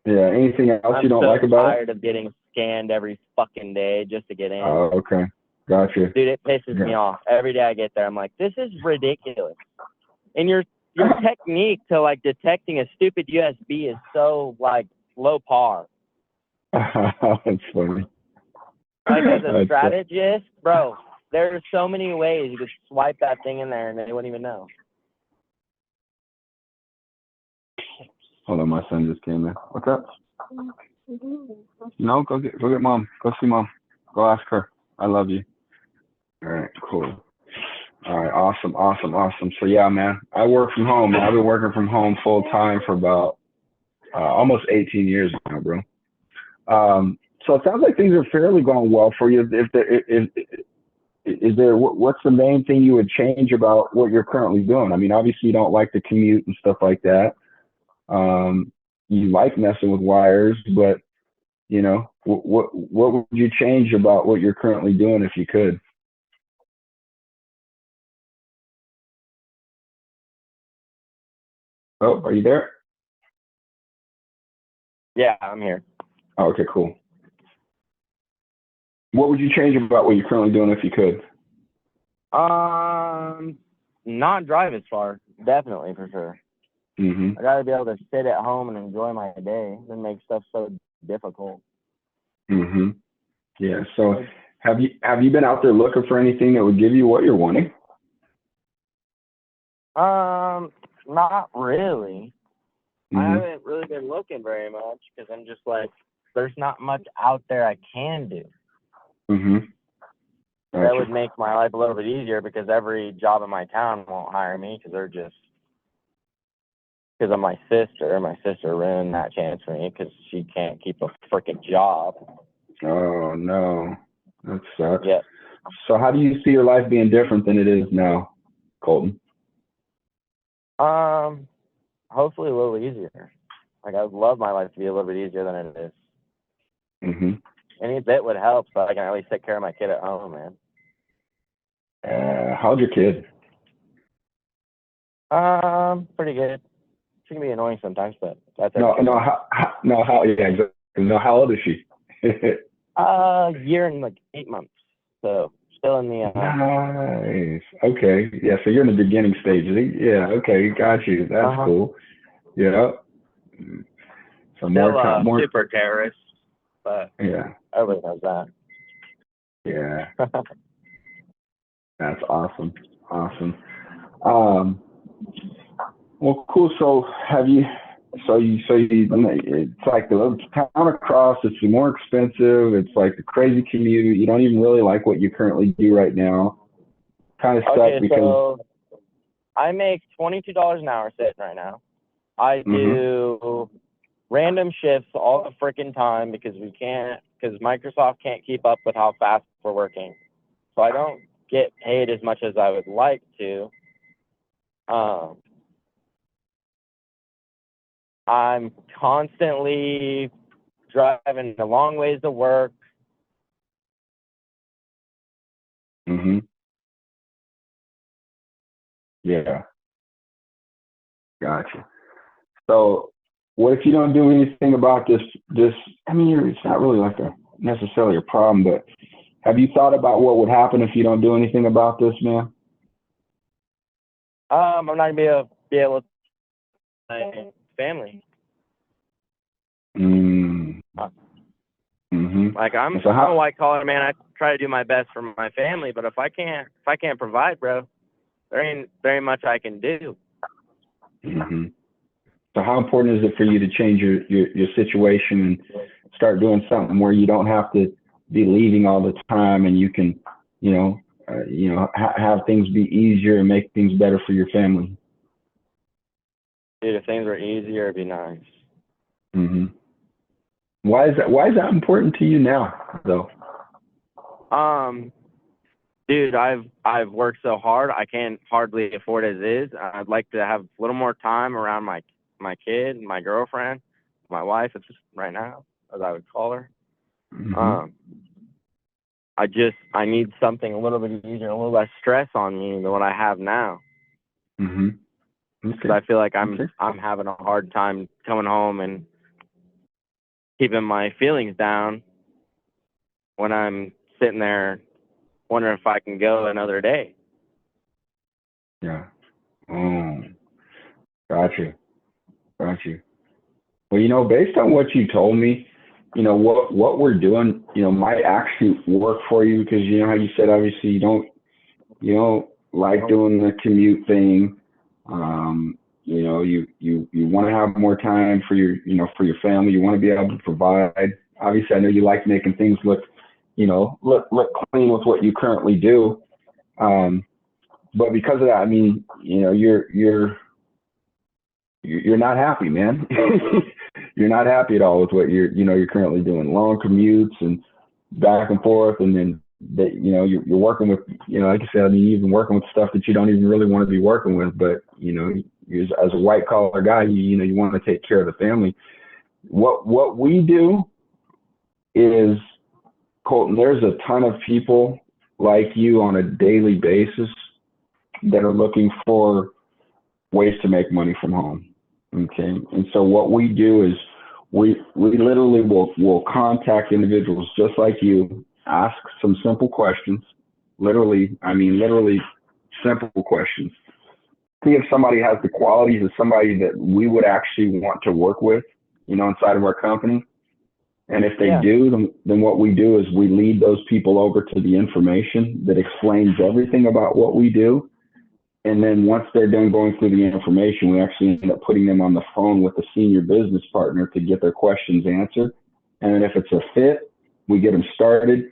Yeah. Anything else you don't like about it? I'm tired of getting scanned every fucking day just to get in. Oh, okay. Gotcha. Dude, it pisses me off. Every day I get there, I'm like, this is ridiculous. And your technique to like detecting a stupid USB is so like low par. That's funny. Like as a strategist, bro, there are so many ways you could swipe that thing in there and they wouldn't even know. Hold on, my son just came in. What's up? No, go get mom. Go see mom. Go ask her. I love you. All right, cool. All right, awesome. So yeah, man, I work from home. I've been working from home full time for about almost 18 years now, bro. So it sounds like things are fairly going well for you. What's the main thing you would change about what you're currently doing? I mean, obviously you don't like the commute and stuff like that. You like messing with wires, but you know, what would you change about what you're currently doing if you could? Oh, are you there? Yeah, I'm here. Oh, okay, cool. What would you change about what you're currently doing if you could? Not drive as far, definitely for sure. Mm-hmm. I gotta be able to sit at home and enjoy my day than make stuff so difficult. Mm-hmm. Yeah. So have you been out there looking for anything that would give you what you're wanting? Not really. Mm-hmm. I haven't really been looking very much because I'm just like, there's not much out there I can do. Mm-hmm. Gotcha. That would make my life a little bit easier because every job in my town won't hire me because of my sister. My sister ruined that chance for me because she can't keep a freaking job. Oh no, that sucks. Yeah. So how do you see your life being different than it is now, Colton? Hopefully a little easier. Like I would love my life to be a little bit easier than it is. Mm-hmm. Any bit would help, so I can at least take care of my kid at home, man. How's your kid? Pretty good. She can be annoying sometimes, but that's how old is she? Year and like 8 months. So still in the Nice. Okay. Yeah, so you're in the beginning stages. Yeah, okay, got you. That's cool. Yeah. So more super terrorist, but yeah. everybody knows that. Yeah. That's awesome. Well, cool. So it's like the town across, it's more expensive. It's like the crazy commute. You don't even really like what you currently do right now. Kind of stuck because so I make $22 an hour sitting right now. I do random shifts all the freaking time because Microsoft can't keep up with how fast we're working. So I don't get paid as much as I would like to. I'm constantly driving a long ways to work. Mm-hmm. Yeah. Gotcha. So what if you don't do anything about this? I mean, it's not really like necessarily a problem, but have you thought about what would happen if you don't do anything about this, man? I'm not gonna be able to my family. Mm-hmm. Like I'm a white collar man. I try to do my best for my family, but if I can't provide, bro, there ain't very much I can do. Mm-hmm. So how important is it for you to change your situation and start doing something where you don't have to be leaving all the time and you can, have things be easier and make things better for your family? Dude, if things were easier, it'd be nice. Mm-hmm. Why is that important to you now, though? Dude, I've worked so hard, I can't hardly afford as is. I'd like to have a little more time around my kid, my girlfriend, my wife. It's just right now, as I would call her. Mm-hmm. I need something a little bit easier, a little less stress on me than what I have now. Mm-hmm. Because I feel like I'm having a hard time coming home and keeping my feelings down when I'm sitting there wondering if I can go another day. Yeah. Oh, got you. Well, based on what you told me, what we're doing, might actually work for you, because how you said, obviously you don't like doing the commute thing. You want to have more time for your family. You want to be able to provide. Obviously, I know you like making things look clean with what you currently do. But because of that, I mean, you're not happy, man. You're not happy at all with what you're currently doing. Long commutes and back and forth, and then you're working with, like I said, I mean, you've been working with stuff that you don't even really want to be working with, but as a white collar guy, you want to take care of the family. What we do is, Colton, there's a ton of people like you on a daily basis that are looking for ways to make money from home. Okay. And so what we do is we literally will contact individuals just like you, ask some simple questions, literally simple questions. See if somebody has the qualities of somebody that we would actually want to work with, inside of our company. And if they do, then what we do is we lead those people over to the information that explains everything about what we do. And then once they're done going through the information, we actually end up putting them on the phone with a senior business partner to get their questions answered. And then if it's a fit, we get them started,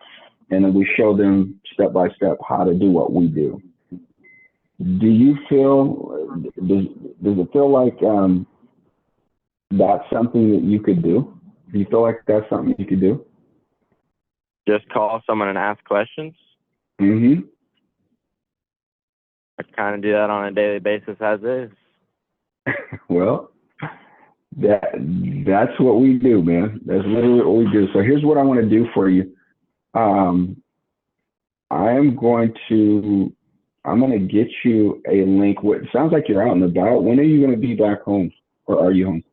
and then we show them step by step how to do what we do. Do you feel, does it feel like that's something that you could do? Do you feel like that's something you could do? Just call someone and ask questions? Mm-hmm. I kind of do that on a daily basis as is. Well, that's what we do, man. That's literally what we do. So here's what I want to do for you. I'm going to get you a link. It sounds like you're out and about. When are you going to be back home, or are you home?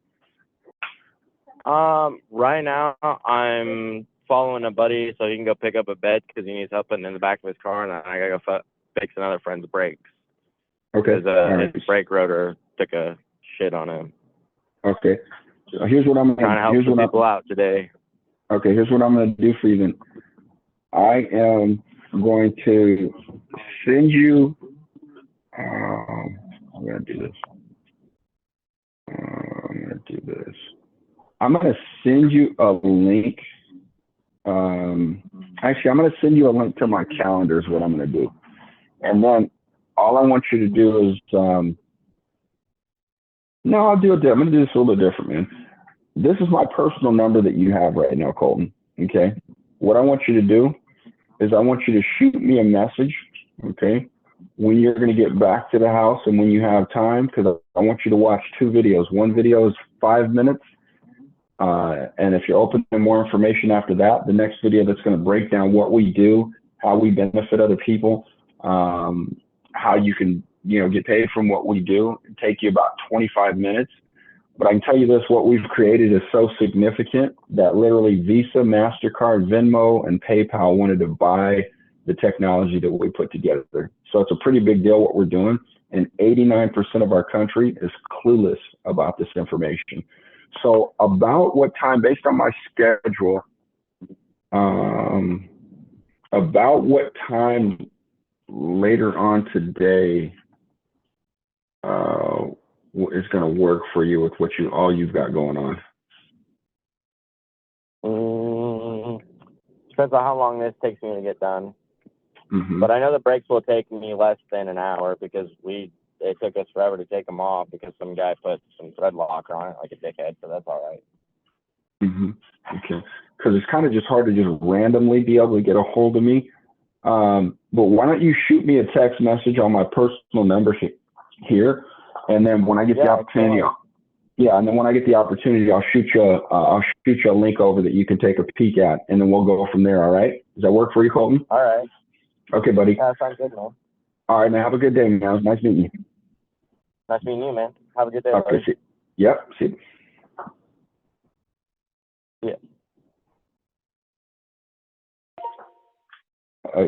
Right now I'm following a buddy so he can go pick up a bed because he needs help putting in the back of his car, and I gotta go fix another friend's brakes. Okay. Because his brake rotor took a shit on him. Okay. So here's what I'm trying to help some people out today. Okay, here's what I'm going to do for you then. I am going to send you. I'm going to do this. I'm going to send you a link. Actually, I'm going to send you a link to my calendar is what I'm going to do. And then all I want you to do is, no, I'll do it. I'm going to do this a little bit different, man. This is my personal number that you have right now, Colton. Okay. What I want you to do is I want you to shoot me a message. Okay. When you're going to get back to the house and when you have time, because I want you to watch 2 videos. One video is 5 minutes. And if you're open to more information after that, the next video that's going to break down what we do, how we benefit other people, how you can, get paid from what we do, it'll take you about 25 minutes. But I can tell you this, what we've created is so significant that literally Visa, MasterCard, Venmo, and PayPal wanted to buy the technology that we put together. So it's a pretty big deal what we're doing. And 89% of our country is clueless about this information. So about what time, based on my schedule, about what time later on today is going to work for you with what all you've got going on? Depends on how long this takes me to get done. Mm-hmm. But I know the breaks will take me less than an hour because we it took us forever to take them off because some guy put some thread locker on it like a dickhead. So that's all right. Mm-hmm. Okay. Because it's kind of just hard to just randomly be able to get a hold of me. But why don't you shoot me a text message on my personal number here, and then when I get the opportunity, and then when I get the opportunity, I'll shoot you a link over that you can take a peek at, and then we'll go from there. All right? Does that work for you, Colton? All right. Okay, buddy. Yeah, sounds good, man. All right, man. Have a good day, man. It was nice meeting you. Nice meeting you, man. Have a good day. Okay. See. Yep. See. Yeah.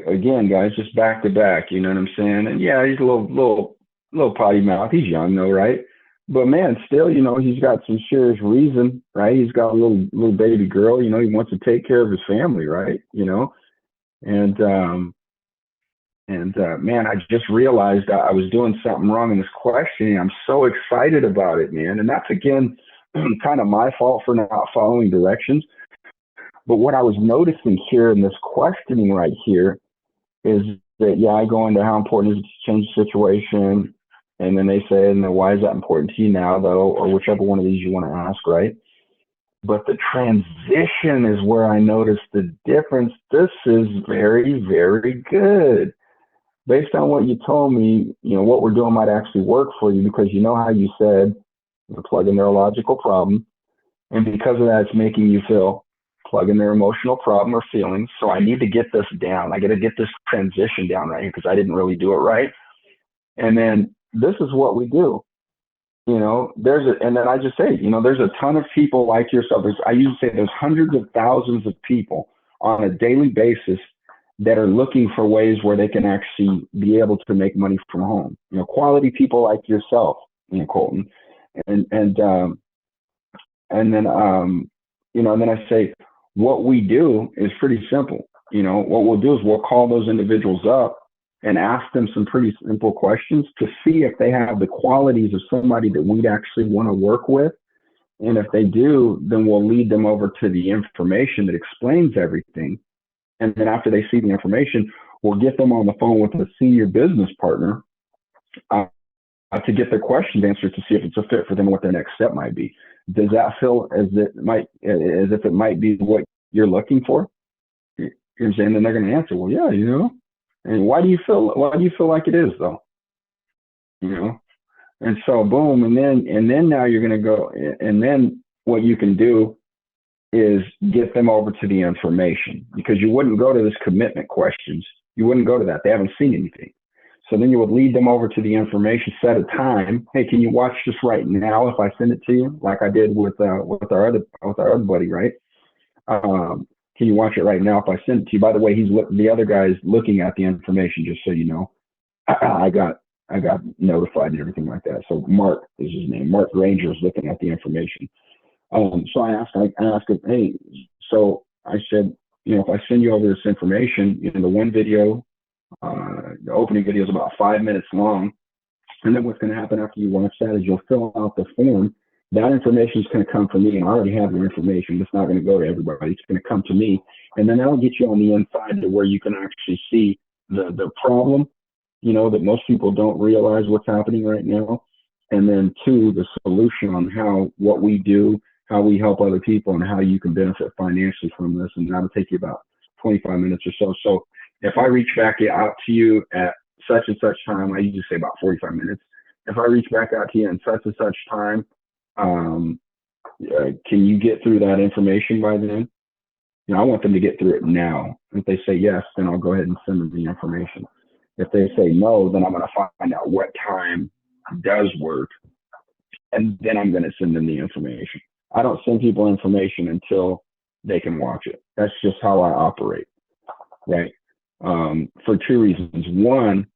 Again, guys, just back to back. You know what I'm saying? And yeah, he's a little potty mouth. He's young though, right? But man, still, you know, he's got some serious reason, right? He's got a little baby girl. You know, he wants to take care of his family, right? You know, and man, I just realized I was doing something wrong in this questioning. I'm so excited about it, man. And that's again kind of my fault for not following directions. But what I was noticing here in this questioning right here is that, yeah, I go into how important is it to change the situation. And then they say, and then why is that important to you now, though, or whichever one of these you want to ask, right? But the transition is where I noticed the difference. This is very, very good. Based on what you told me, you know, what we're doing might actually work for you because you know how you said plug a neurological problem. And because of that, it's making you feel plug in their emotional problem or feelings. So I need to get this down. I got to get this transition down right here because I didn't really do it right. And then this is what we do. You know, and then I just say, you know, there's a ton of people like yourself. I usually say there's hundreds of thousands of people on a daily basis that are looking for ways where they can actually be able to make money from home. You know, quality people like yourself, you know, Colton. And then, you know, and then I say, what we do is pretty simple. You know, what we'll do is we'll call those individuals up and ask them some pretty simple questions to see if they have the qualities of somebody that we'd actually want to work with. And if they do, then we'll lead them over to the information that explains everything. And then after they see the information, we'll get them on the phone with a senior business partner to get their questions answered to see if it's a fit for them and what their next step might be. Does that feel as if it might be what you're looking for? You know what I'm saying? Then they're going to answer, well, yeah, you know. And why do you feel like it is though? You know? And so boom, and then now you're going to go, and then what you can do is get them over to the information, because you wouldn't go to this commitment questions. You wouldn't go to that. They haven't seen anything. So then you would lead them over to the information, set a time. Hey, can you watch this right now if I send it to you, like I did with our other buddy, right? Can you watch it right now if I send it to you? By the way, the other guy's looking at the information, just so you know. I got notified and everything like that. So Mark is his name. Mark Granger is looking at the information. So I asked him, hey, so I said, you know, if I send you over this information, you know, the one video, the opening video is about 5 minutes long. And then what's going to happen after you watch that is you'll fill out the form. That information is going to come from me, and I already have the information. It's not going to go to everybody. It's going to come to me. And then that'll get you on the inside to where you can actually see the problem, you know, that most people don't realize what's happening right now. And then two, the solution on what we do, how we help other people, and how you can benefit financially from this. And that'll take you about 25 minutes or so. So if I reach back out to you at such and such time, I usually say about 45 minutes. If I reach back out to you in such and such time, can you get through that information by then? You know, I want them to get through it now. If they say yes, then I'll go ahead and send them the information. If they say no, then I'm going to find out what time does work, and then I'm going to send them the information. I don't send people information until they can watch it. That's just how I operate, right? For two reasons. One,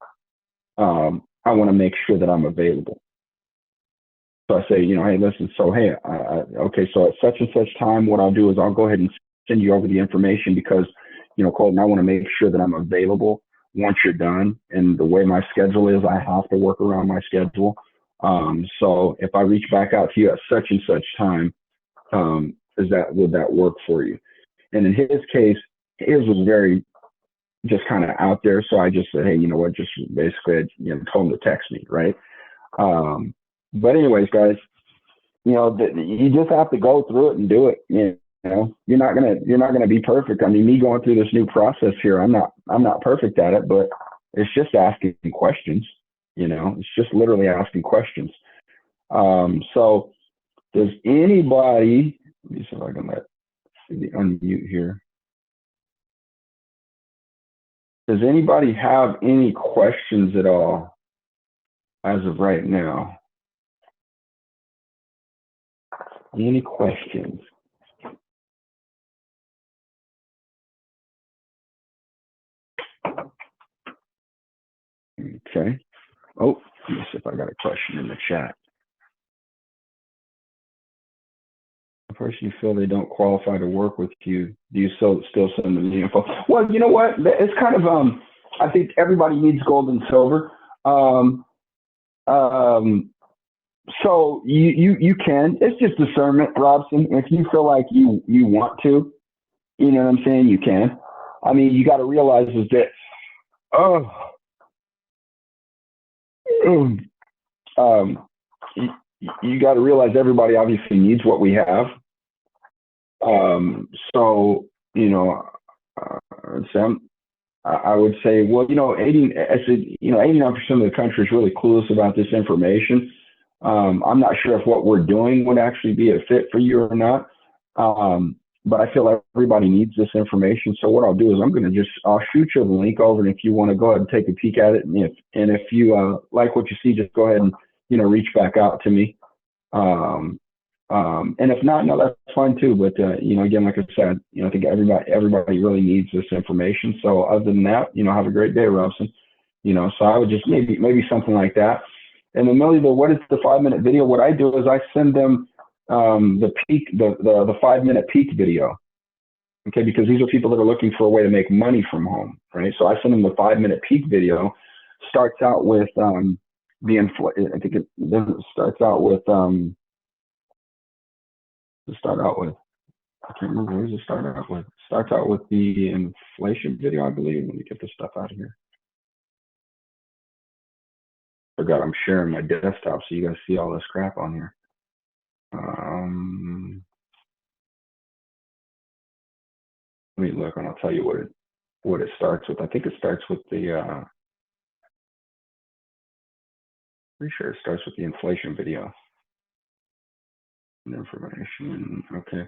I want to make sure that I'm available. So I say, you know, hey, listen, so hey, okay, so at such and such time, what I'll do is I'll go ahead and send you over the information because, you know, Colton, I want to make sure that I'm available once you're done. And the way my schedule is, I have to work around my schedule. So if I reach back out to you at such and such time, would that work for you? And in his case, his was very just kind of out there. So I just said, hey, you know what, just basically, you know, told him to text me, right? But anyways, guys, you know, you just have to go through it and do it. You know, you're not gonna be perfect. I mean, me going through this new process here, I'm not perfect at it, but it's just asking questions. You know, it's just literally asking questions. So does anybody, let me see if I can see the unmute here. Does anybody have any questions at all as of right now? Any questions? Okay. Oh, let me see if I got a question in the chat. A person you feel they don't qualify to work with you, do you still send them the info? Well, you know what? It's kind of I think everybody needs gold and silver. So you can. It's just discernment, Robson. If you feel like you want to, you know what I'm saying, you can. I mean, you got to realize is that you got to realize everybody obviously needs what we have. So, you know, Sam, I would say, well, you know, 89% of the country is really clueless about this information. I'm not sure if what we're doing would actually be a fit for you or not. But I feel like everybody needs this information. So what I'll do is I'll shoot you the link over, and if you want to go ahead and take a peek at it, and if you like what you see, just go ahead and, you know, reach back out to me. And if not, no, that's fine too. But you know, again, like I said, you know, I think everybody really needs this information. So other than that, you know, have a great day, Robson. You know, so I would just maybe something like that. And then Millie, what is the 5-minute video? What I do is I send them the 5-minute peak video. Okay, because these are people that are looking for a way to make money from home, right? So I send them the 5-minute peak video. Starts out with I think it starts out with I can't remember, where does it start out with? It starts out with the inflation video, I believe. Let me get this stuff out of here. Forgot I'm sharing my desktop, so you guys see all this crap on here. Let me look, and I'll tell you what it starts with. I think it starts with the. Pretty sure it starts with the inflation video. Information. Okay.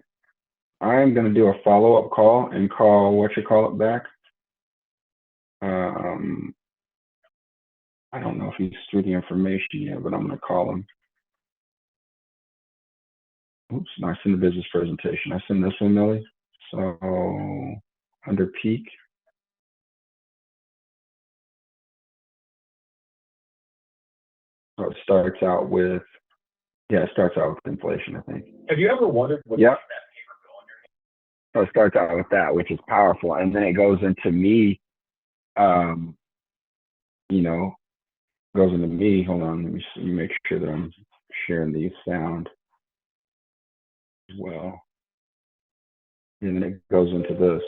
I'm going to do a follow-up call and call back. I don't know if he's through the information yet, but I'm going to call him. Oops, no, I send the business presentation. I send this one, Millie. So under peak. So it starts out with inflation, I think. Have you ever wondered what yep. So it starts out with that, which is powerful. And then it goes into me, you know, goes into me. Hold on, let me make sure that I'm sharing the sound as well. And then it goes into this.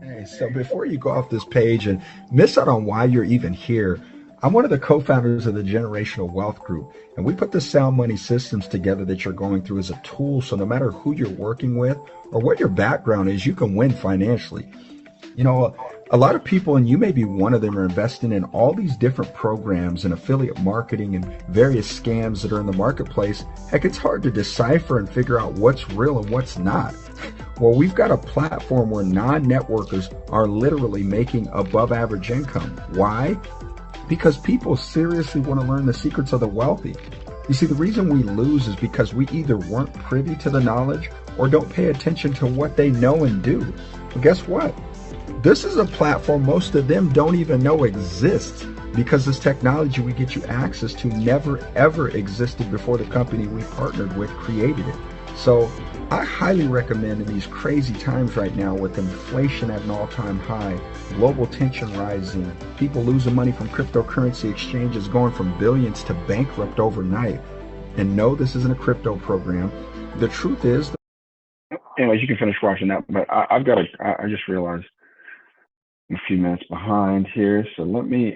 Hey, so before you go off this page and miss out on why you're even here, I'm one of the co-founders of the Generational Wealth Group, and we put the Sound Money systems together that you're going through as a tool, so no matter who you're working with or what your background is, you can win financially. You know, a lot of people, and you may be one of them, are investing in all these different programs and affiliate marketing and various scams that are in the marketplace. Heck, it's hard to decipher and figure out what's real and what's not. Well, we've got a platform where non-networkers are literally making above average income. Why? Because people seriously want to learn the secrets of the wealthy. You see, the reason we lose is because we either weren't privy to the knowledge or don't pay attention to what they know and do. Well, guess what? This is a platform most of them don't even know exists, because this technology we get you access to never ever existed before the company we partnered with created it. So I highly recommend, in these crazy times right now with inflation at an all-time high, global tension rising, people losing money from cryptocurrency exchanges going from billions to bankrupt overnight, and no, this isn't a crypto program. The truth is... Anyways, you can finish watching that, but I just realized I'm a few minutes behind here, so let me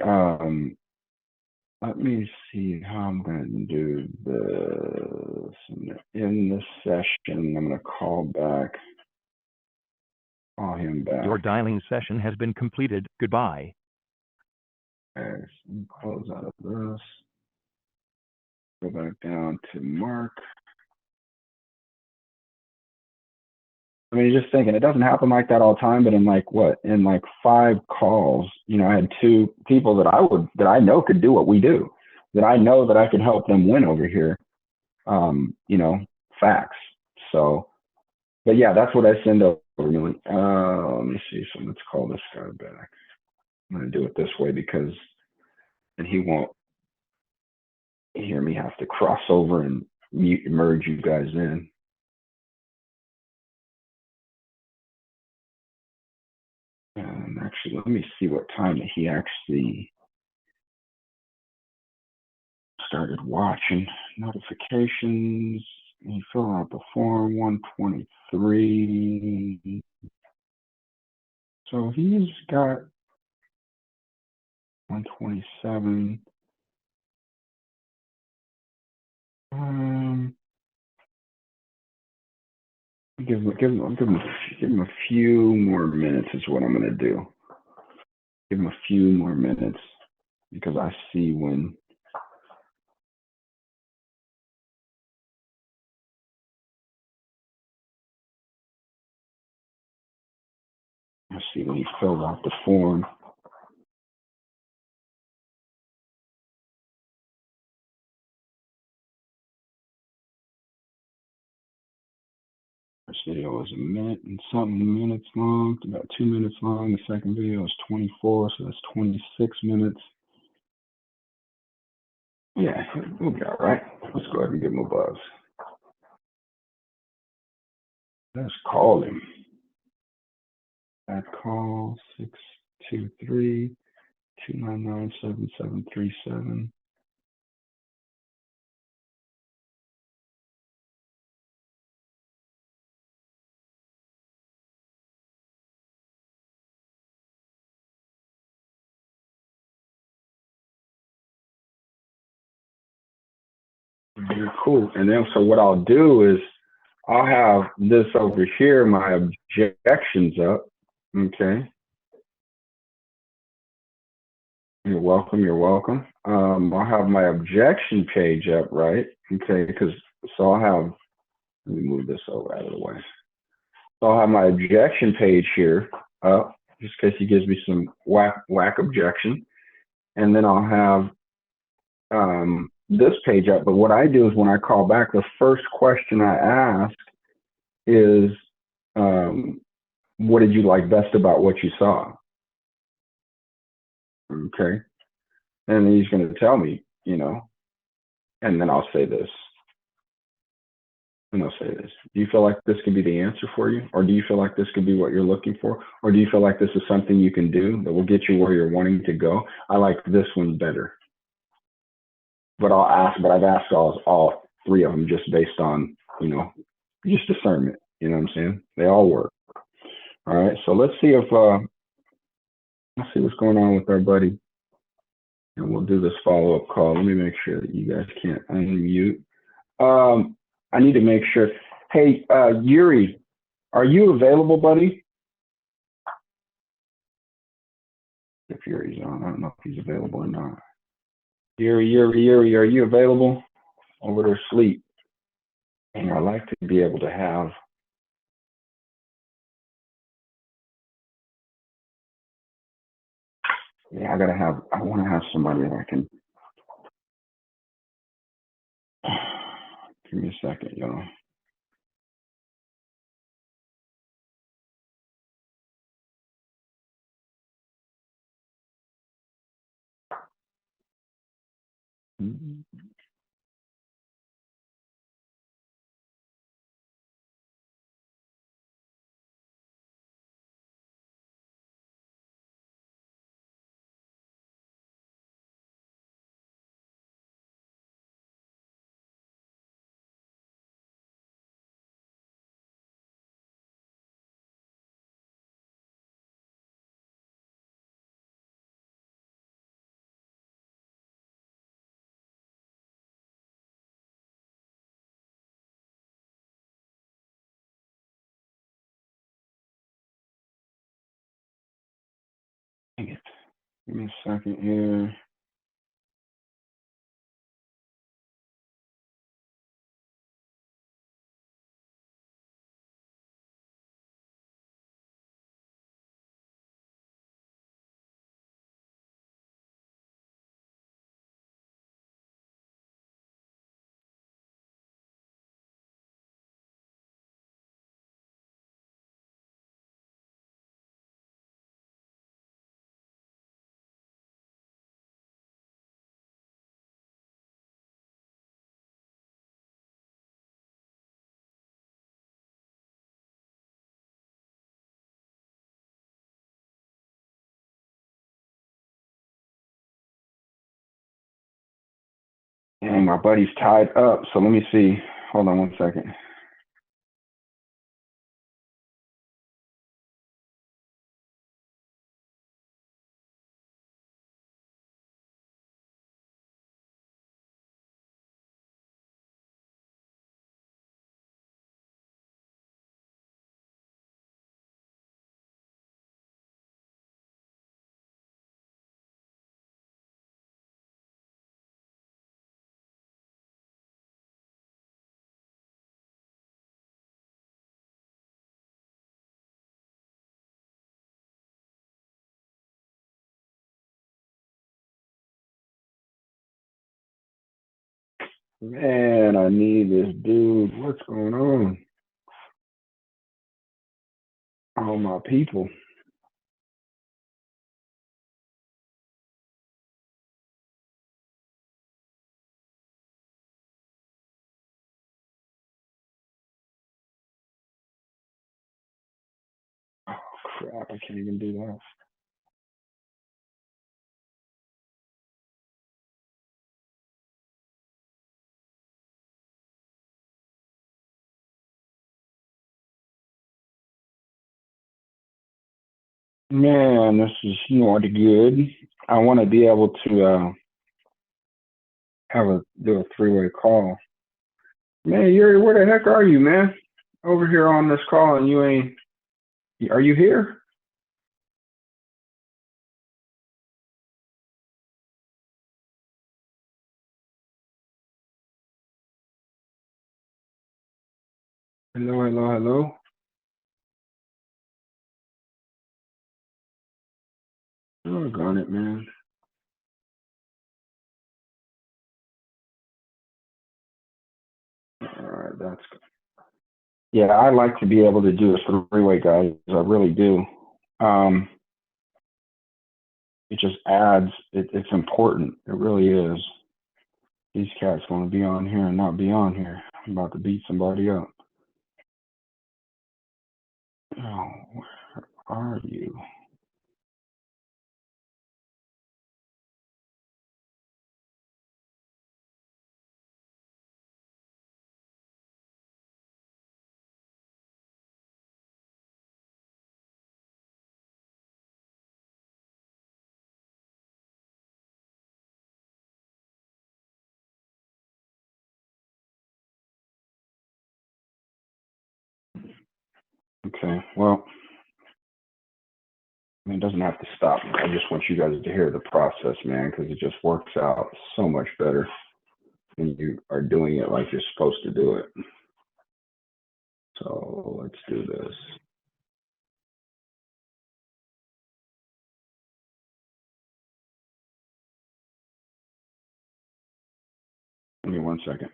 let me see how I'm going to do this. In this session, I'm going to call him back. Your dialing session has been completed. Goodbye. Okay, so close out of this. Go back down to Mark. I mean, just thinking, it doesn't happen like that all the time, but in like 5 calls, I had 2 people that I know could do what we do, that I know that I could help them win over here. Facts. So, but yeah, that's what I send over. Let me see. So let's call this guy back. I'm going to do it this way because then he won't hear me have to cross over and merge you guys in. Actually, let me see what time he actually started watching. Notifications. He filled out the form 123. So he's got 127. Give him a few more minutes is what I'm gonna do. Give him a few more minutes because I see when he filled out the form. First video was 1 minute and something minutes long, about 2 minutes long. The second video is 24, so that's 26 minutes. Yeah, we'll be all right. Let's go ahead and give him a buzz. Let's call him. That call 623-299-7737. Very cool. And then, so what I'll do is I'll have this over here, my objections up. Okay. You're welcome. You're welcome. I'll have my objection page up, right? Okay. So I'll have, let me move this over out of the way. So I'll have my objection page here up, just in case he gives me some whack objection. And then I'll have this page up. But what I do is when I call back, the first question I ask is, what did you like best about what you saw? Okay. And he's going to tell me, and then I'll say this. And I'll say this. Do you feel like this could be the answer for you? Or do you feel like this could be what you're looking for? Or do you feel like this is something you can do that will get you where you're wanting to go? I like this one better. But I've asked all 3 of them just based on, just discernment. You know what I'm saying? They all work. All right. So let's see what's going on with our buddy. And we'll do this follow-up call. Let me make sure that you guys can't unmute. I need to make sure. Hey, Yuri, are you available, buddy? If Yuri's on, I don't know if he's available or not. Yuri, are you available? Over there asleep. And I like to be able to have I want to have somebody that I can. Give me a second, y'all. Dang it. Give me a second here. And my buddy's tied up, so let me see. Hold on 1 second. Man, I need this dude. What's going on? All my people. Oh, crap. I can't even do that. Man, this is not good. I want to be able to do a three-way call. Man, Yuri, where the heck are you, man? Over here on this call, and you ain't. Are you here? Hello, hello, hello. Doggone it, man. All right, that's good. Yeah, I like to be able to do a three-way, guys. I really do. It just adds. It's important. It really is. These cats want to be on here and not be on here. I'm about to beat somebody up. Oh, where are you? Okay, well, I mean, it doesn't have to stop me. I just want you guys to hear the process, man, because it just works out so much better when you are doing it like you're supposed to do it. So let's do this. Give me 1 second.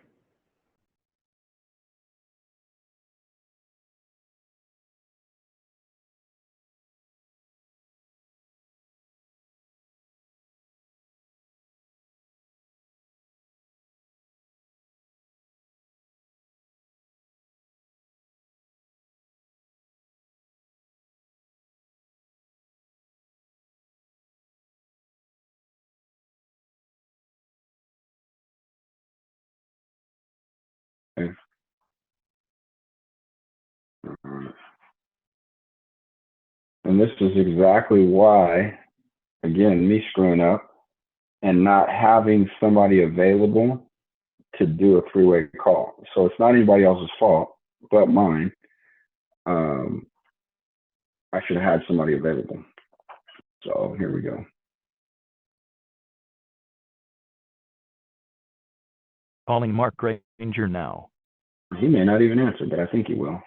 Okay. All right. And this is exactly why, again, me screwing up and not having somebody available to do a three-way call. So it's not anybody else's fault but mine. I should have had somebody available. So here we go. Calling Mark Granger now. He may not even answer, but I think he will.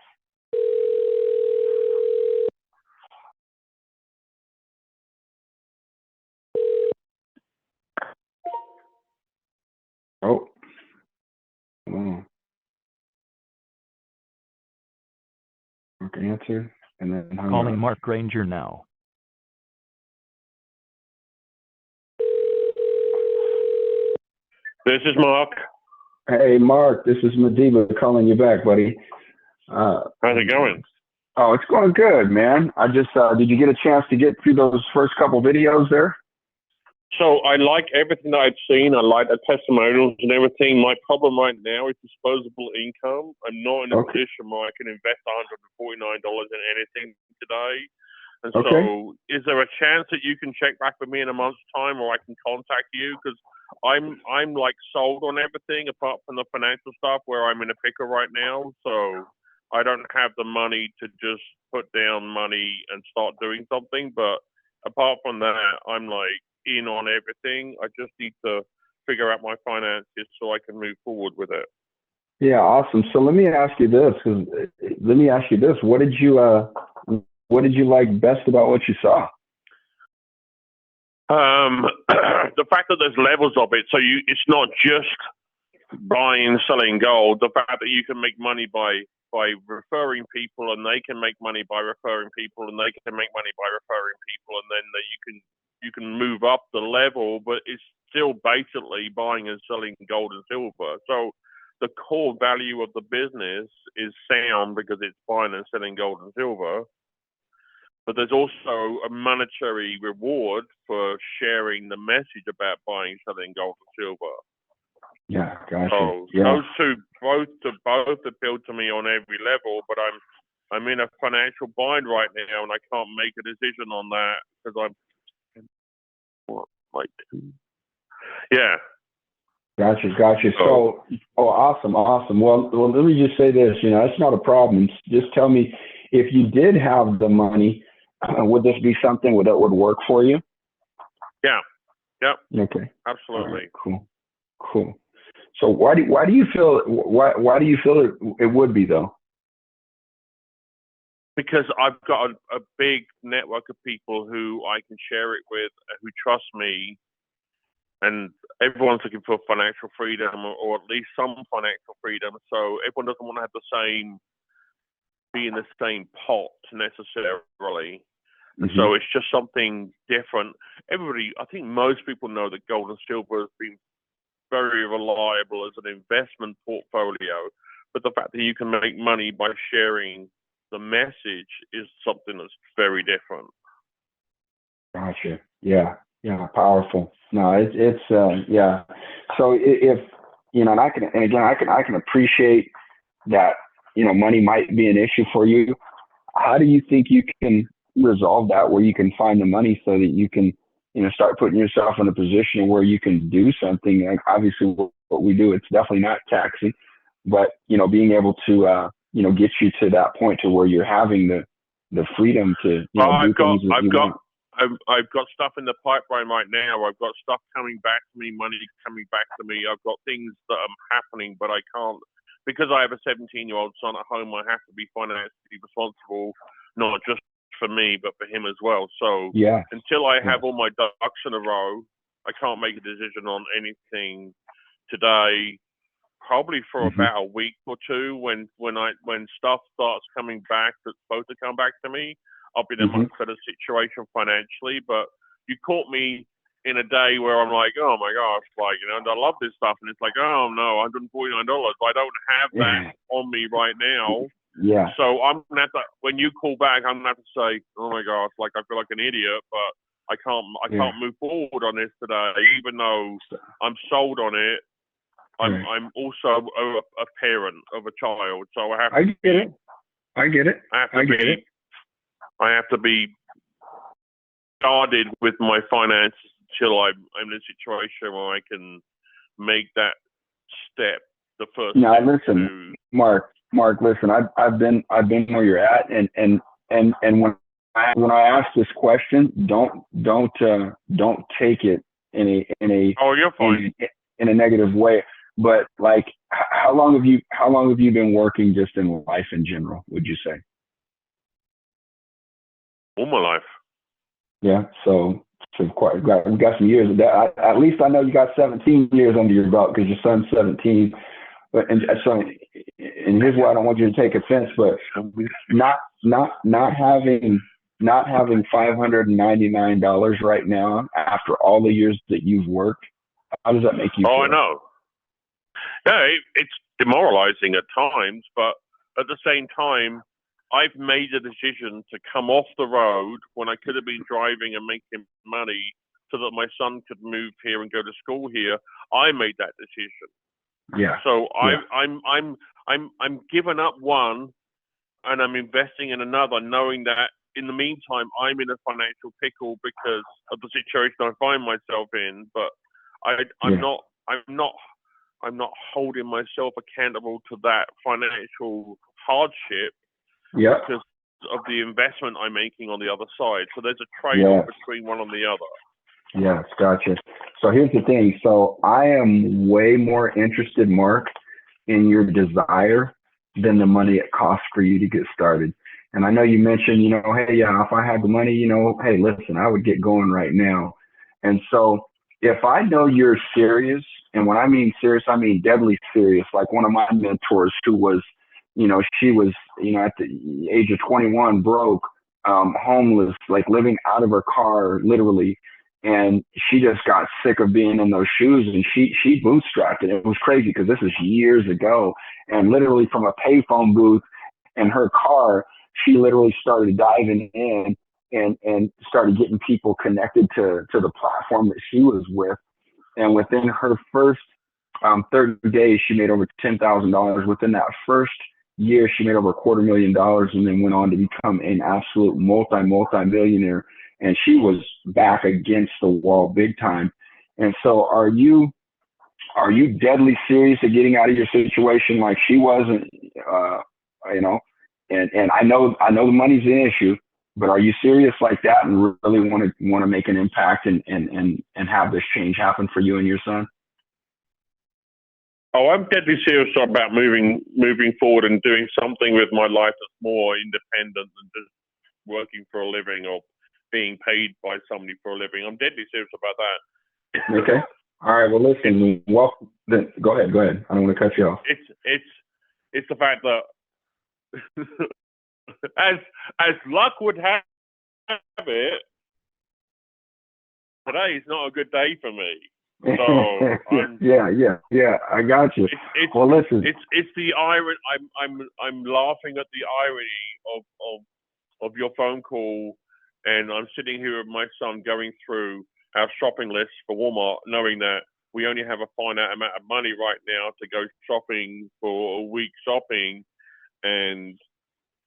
Oh. Oh. Mark answer, and then calling Mark Granger now. This is Mark. Hey, Mark, this is Madiba calling you back, buddy. How's it going? Oh, it's going good, man. I just, did you get a chance to get through those first couple videos there? So I like everything that I've seen. I like the testimonials and everything. My problem right now is disposable income. I'm not in a position where I can invest $149 in anything today. And so is there a chance that you can check back with me in a month's time, or I can contact you? Because I'm like sold on everything apart from the financial stuff where I'm in a pickle right now. So I don't have the money to just put down money and start doing something. But apart from that, I'm like in on everything. I just need to figure out my finances so I can move forward with it. Yeah, awesome. So let me ask you this. What did you like best about what you saw? The fact that there's levels of it. So it's not just buying and selling gold. The fact that you can make money by referring people, and they can make money by referring people, and they can make money by referring people, and then you can move up the level, but it's still basically buying and selling gold and silver. So the core value of the business is sound because it's buying and selling gold and silver. But there's also a monetary reward for sharing the message about buying, selling gold and silver. Yeah, gotcha. So those two both appeal to me on every level, but I'm in a financial bind right now, and I can't make a decision on that because yeah. Gotcha. So, awesome. Well, let me just say this. It's not a problem. Just tell me, if you did have the money, would this be something that would work for you? Yeah. Yep. Okay. Absolutely. Right, cool. So why do you feel it would be, though? Because I've got a big network of people who I can share it with, who trust me, and everyone's looking for financial freedom, or at least some financial freedom. So everyone doesn't want to have be in the same pot necessarily. And so it's just something different. I think most people know that gold and silver has been very reliable as an investment portfolio, but the fact that you can make money by sharing the message is something that's very different. Gotcha. Yeah, powerful. No, it's yeah. So if and I can appreciate that, money might be an issue for you. How do you think you can resolve that, where you can find the money so that you can, start putting yourself in a position where you can do something? Like, obviously what we do, it's definitely not taxing, but, being able to, get you to that point to where you're having the freedom to, do things that you want. I've got stuff in the pipeline right now. I've got stuff coming back to me, money coming back to me. I've got things that are happening, but I can't, because I have a 17-year-old son at home. I have to be financially responsible, not just for me, but for him as well. So until I have all my ducks in a row, I can't make a decision on anything today. Probably for about a week or two, when stuff starts coming back that's supposed to come back to me, I'll be in a much better situation financially. But you caught me in a day where I'm like, oh my gosh, I love this stuff, and it's like, oh no, $149. I don't have that on me right now. Yeah. So I'm gonna have to, when you call back, I'm gonna have to say, oh my gosh, I feel like an idiot, but I can't move forward on this today, even though I'm sold on it. I'm also a parent of a child, so I have to. I get it. I have to be guarded with my finances until I'm in a situation where I can make that step. The first. Now step listen, Mark. Listen, I've been where you're at, and when when I ask this question, don't take it in a Oh, you're fine. in a negative way. But like, how long have you been working just in life in general? Would you say? All my life. Yeah. So quite we got some years. At least I know you got 17 years under your belt because your son's 17. But and here's why I don't want you to take offense, but not having $599 right now after all the years that you've worked, how does that make you feel? Oh, I know. Yeah, it's demoralizing at times, but at the same time, I've made a decision to come off the road when I could have been driving and making money so that my son could move here and go to school here. I made that decision. Yeah. So I'm giving up one and I'm investing in another, knowing that in the meantime I'm in a financial pickle because of the situation I find myself in. But I'm not holding myself accountable to that financial hardship because of the investment I'm making on the other side. So there's a trade-off between one and the other. Yes, gotcha. So here's the thing. So I am way more interested, Mark, in your desire than the money it costs for you to get started. And I know you mentioned, hey, yeah, if I had the money, hey, listen, I would get going right now. And so if I know you're serious, and when I mean serious, I mean deadly serious, like one of my mentors who was, she was, at the age of 21, broke, homeless, like living out of her car, literally. And she just got sick of being in those shoes, and she bootstrapped it. It was crazy because this is years ago. And literally from a payphone booth in her car, she literally started diving in and started getting people connected to the platform that she was with. And within her first 30 days, she made over $10,000. Within that first year, she made over $250,000 and then went on to become an absolute multi-millionaire. And she was back against the wall big time. And so are you deadly serious at getting out of your situation like she wasn't, and I know the money's an issue, but are you serious like that and really want to make an impact and have this change happen for you and your son? Oh, I'm deadly serious about moving forward and doing something with my life that's more independent than just working for a living or being paid by somebody for a living. I'm deadly serious about that. Okay. All right. Well, listen. Go ahead. I don't want to cut you off. It's the fact that as luck would have it, today is not a good day for me. So yeah. I got you. Well, listen. It's the irony. I'm laughing at the irony of your phone call. And I'm sitting here with my son going through our shopping list for Walmart, knowing that we only have a finite amount of money right now to go shopping for a week shopping. And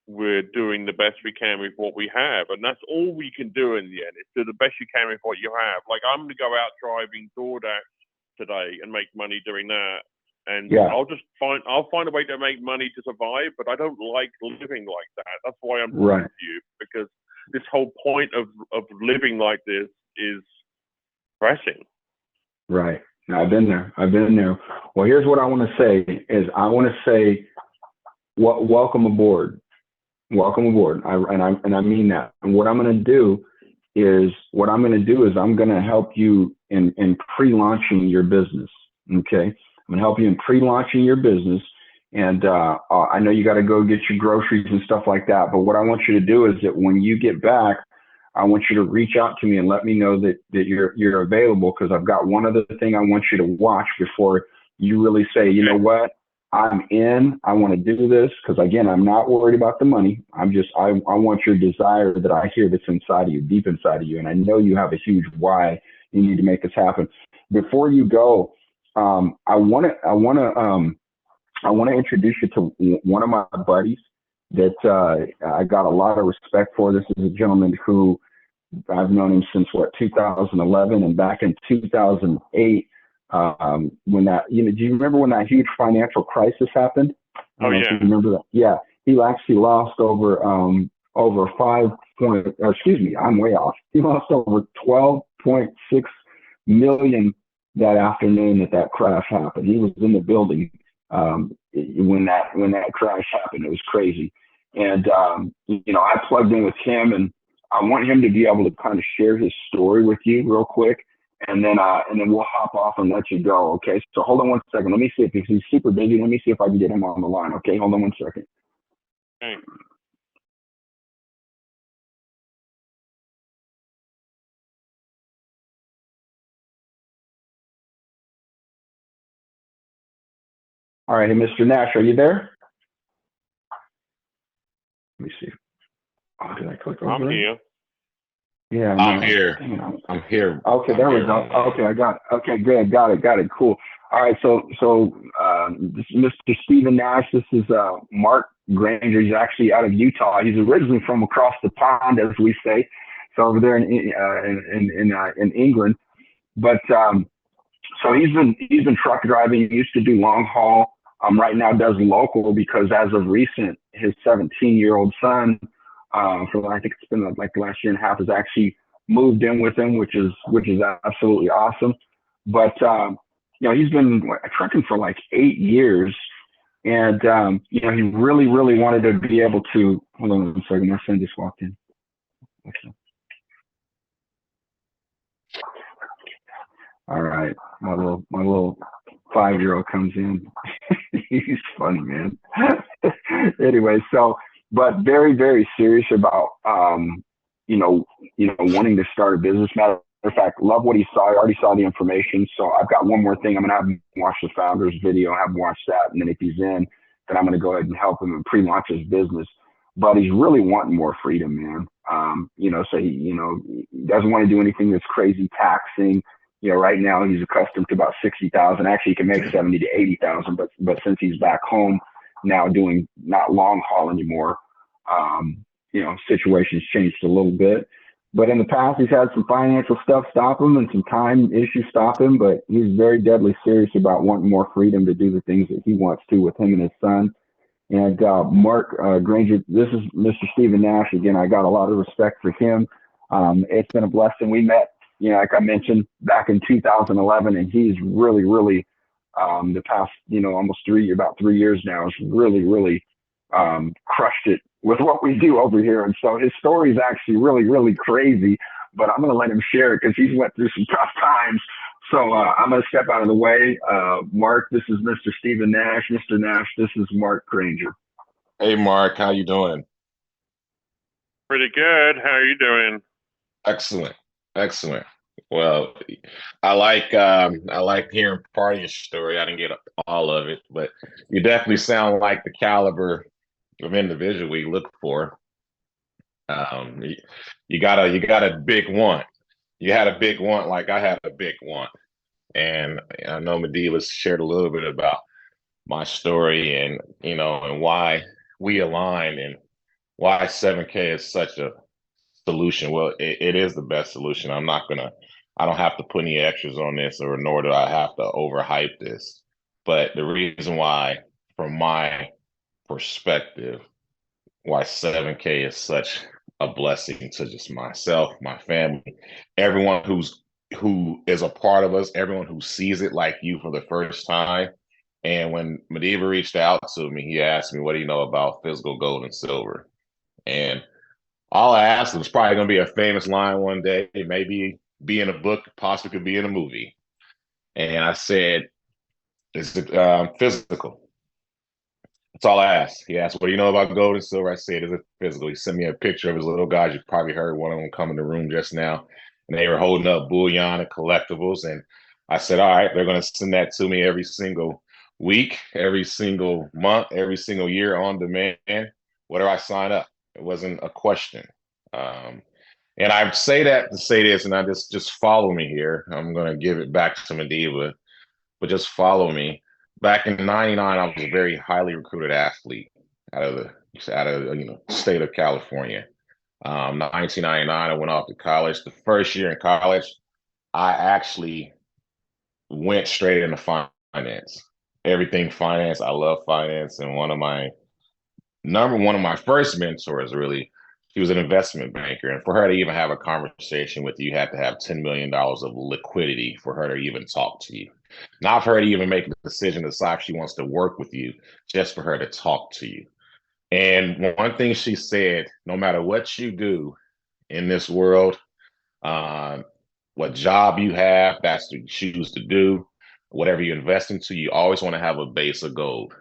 we're doing the best we can with what we have. And that's all we can do in the end, is do the best you can with what you have. Like, I'm going to go out driving DoorDash today and make money doing that. And I'll find a way to make money to survive, but I don't like living like that. That's why I'm talking to you, because this whole point of living like this is pressing. Right. Now, I've been there. Well, here's what I want to say is welcome aboard. Welcome aboard. I mean that. And what I'm going to do is I'm going to help you in pre-launching your business. Okay. I'm going to help you in pre-launching your business. And I know you got to go get your groceries and stuff like that. But what I want you to do is that when you get back, I want you to reach out to me and let me know that you're available, because I've got one other thing I want you to watch before you really say, you know what, I'm in. I want to do this, because again, I'm not worried about the money. I want your desire that I hear that's inside of you, deep inside of you, and I know you have a huge why you need to make this happen. Before you go, I want to introduce you to one of my buddies that I got a lot of respect for. This is a gentleman who I've known him since 2011, and back in 2008, when that, do you remember when that huge financial crisis happened? Oh yeah. You remember that? Yeah, he actually lost over over I'm way off. He lost over 12.6 million that afternoon that crash happened. He was in the building when that crash happened. It was crazy. And I plugged in with him, and I want him to be able to kind of share his story with you real quick, and then we'll hop off and let you go. Okay. So hold on one second. Let me see if he's super busy. Let me see if I can get him on the line. Okay. Hold on one second. Okay. All right. Hey, Mr. Nash, are you there? Let me see. Oh, did I click over? I'm here. Yeah, I'm here. I'm here. Okay, there we go. Okay, I got it. Okay, good. Got it. Cool. All right, so this is Mr. Steven Nash. This is Mark Granger. He's actually out of Utah. He's originally from across the pond, as we say, so over there in England. But so he's been truck driving. He used to do long haul. Right now does local because as of recent, his 17-year-old son, for I think it's been like the last year and a half, has actually moved in with him, which is absolutely awesome. But he's been trucking for like 8 years, and he really wanted to be able to. Hold on one second, my son just walked in. Okay. All right, my little 5-year-old comes in. He's funny, man. Anyway, but very, very serious about wanting to start a business. Matter of fact, love what he saw. I already saw the information. So I've got one more thing. I'm gonna have him watch the founder's video, have him watch that, and then if he's in, then I'm gonna go ahead and help him and pre-launch his business. But he's really wanting more freedom, man. So he doesn't want to do anything that's crazy taxing. Right now he's accustomed to about 60,000. Actually, he can make 70 to 80,000, but since he's back home now doing not long haul anymore, situations changed a little bit. But in the past, he's had some financial stuff stop him and some time issues stop him. But he's very deadly serious about wanting more freedom to do the things that he wants to with him and his son. And Mark Granger, this is Mr. Steven Nash again. I got a lot of respect for him. It's been a blessing. We met, like I mentioned, back in 2011, and he's really, the past, almost about 3 years now, has really crushed it with what we do over here. And so his story is actually really crazy, but I'm going to let him share it because he's went through some tough times. So I'm going to step out of the way. Mark, this is Mr. Steven Nash. Mr. Nash, this is Mark Granger. Hey, Mark, how you doing? Pretty good. How are you doing? Excellent. Well, I like hearing part of your story. I didn't get all of it, but you definitely sound like the caliber of individual we look for. You got a big want. You had a big want, like I had a big want, and I know Madiba shared a little bit about my story and and why we align and why 7K is such a solution. Well, it is the best solution. I don't have to put any extras on this, or nor do I have to overhype this. But the reason why, from my perspective, why 7K is such a blessing to just myself, my family, everyone who is a part of us, everyone who sees it like you for the first time. And when Madiba reached out to me, he asked me, what do you know about physical gold and silver? And all I asked him was probably going to be a famous line one day, maybe be in a book, possibly could be in a movie. And I said, is it physical? That's all I asked. He asked, what do you know about gold and silver? I said, is it physical? He sent me a picture of his little guys. You probably heard one of them come in the room just now. And they were holding up bullion and collectibles. And I said, all right, they're going to send that to me every single week, every single month, every single year on demand. What do I sign up? It wasn't a question. And I say that to say this, and I just follow me here. I'm going to give it back to Madiba, but just follow me. Back in '99, I was a very highly recruited athlete out of the state of California. 1999, I went off to college. The first year in college, I actually went straight into finance. Everything finance. I love finance, and one of my first mentors really She was an investment banker. And for her to even have a conversation with you, you had to have $10 million of liquidity for her to even talk to you. Not for her to even make the decision to decide if she wants to work with you, just for her to talk to you. And one thing she said, no matter what you do in this world, what job you have, that's what you choose to do, whatever you invest into, you always want to have a base of gold.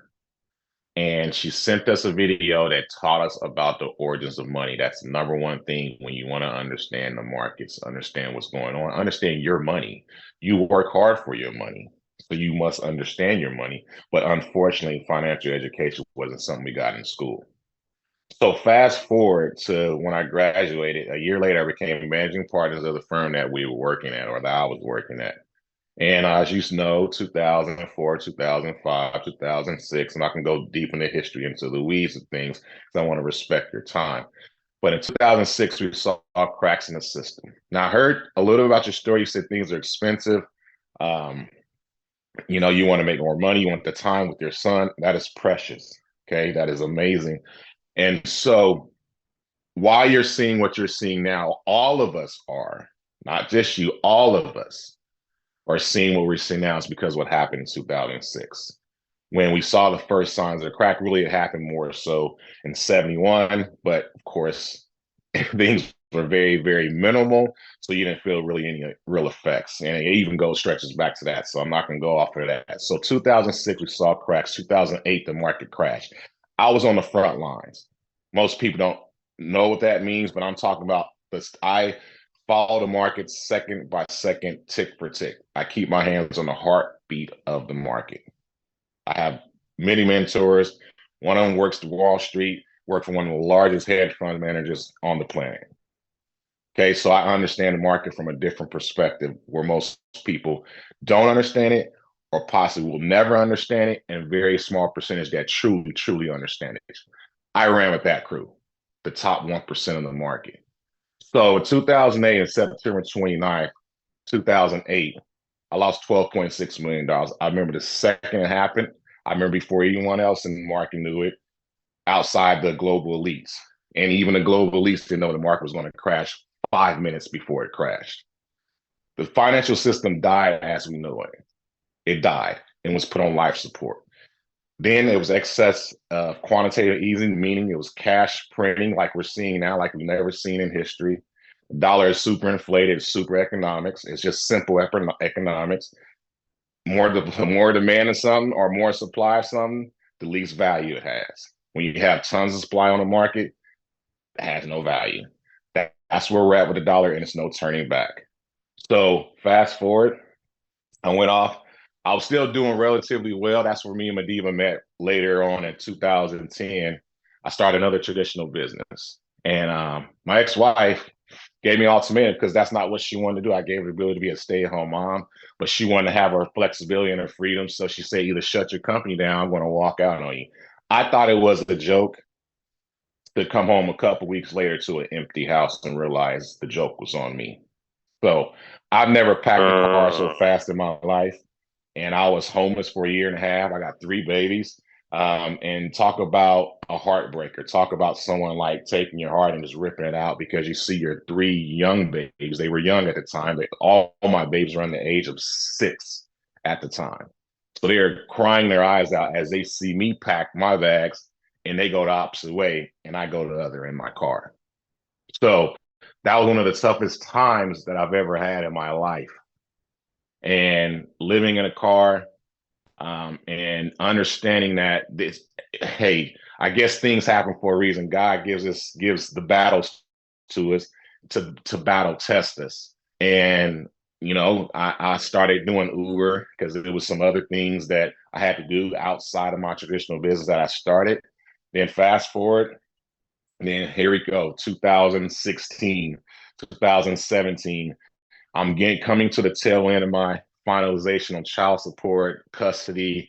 And she sent us a video that taught us about the origins of money. That's the number one thing when you want to understand the markets, understand what's going on, understand your money. You work hard for your money, so you must understand your money. But unfortunately, financial education wasn't something we got in school. So fast forward to when I graduated, a year later, I became managing partners of the firm that we were working at, or that I was working at. And as you know, 2004, 2005, 2006, and I can go deep into history, into the weeds of things, because I want to respect your time. But in 2006, we saw cracks in the system. Now, I heard a little about your story. You said things are expensive. You know, you want to make more money. You want the time with your son. That is precious. Okay, that is amazing. And so while you're seeing what you're seeing now, all of us are, not just you, all of us are seeing what we're seeing now is because of what happened in 2006. When we saw the first signs of the crack, really it happened more so in 71, but of course, things were very, very minimal, so you didn't feel really any real effects. And it even stretches back to that, so I'm not going to go off of that. So 2006, we saw cracks. 2008, the market crashed. I was on the front lines. Most people don't know what that means, but I'm talking about this. I follow the market second by second, tick for tick. I keep my hands on the heartbeat of the market. I have many mentors. One of them works to Wall Street, worked for one of the largest hedge fund managers on the planet. Okay, so I understand the market from a different perspective where most people don't understand it or possibly will never understand it, and very small percentage that truly, truly understand it. I ran with that crew, the top 1% of the market. So in 2008, on September 29th, 2008, I lost $12.6 million. I remember the second it happened. I remember before anyone else in the market knew it, outside the global elites. And even the global elites didn't know the market was going to crash 5 minutes before it crashed. The financial system died as we know it. It died and was put on life support. Then it was excess quantitative easing, meaning it was cash printing like we're seeing now, like we've never seen in history. The dollar is super inflated, super economics. It's just simple economics. More demand of something or more supply of something, the least value it has. When you have tons of supply on the market, it has no value. That's where we're at with the dollar, and it's no turning back. So fast forward, I went off. I was still doing relatively well. That's where me and Madiba met later on in 2010. I started another traditional business. And my ex-wife gave me an ultimatum because that's not what she wanted to do. I gave her the ability to be a stay-at-home mom, but she wanted to have her flexibility and her freedom. So she said, either shut your company down, I'm going to walk out on you. I thought it was a joke, to come home a couple weeks later to an empty house and realize the joke was on me. So I've never packed a car so fast in my life. And I was homeless for a year and a half. I got 3 babies. And talk about a heartbreaker. Talk about someone like taking your heart and just ripping it out because you see your 3 young babies. They were young at the time. All my babies were under the age of 6 at the time. So they're crying their eyes out as they see me pack my bags and they go the opposite way and I go the other in my car. So that was one of the toughest times that I've ever had in my life. And living in a car, and understanding that hey, I guess things happen for a reason. God gives the battles to us to battle test us. And, you know, I started doing Uber because it was some other things that I had to do outside of my traditional business that I started. Then fast forward, and then here we go, 2016, 2017. I'm coming to the tail end of my finalization on child support, custody,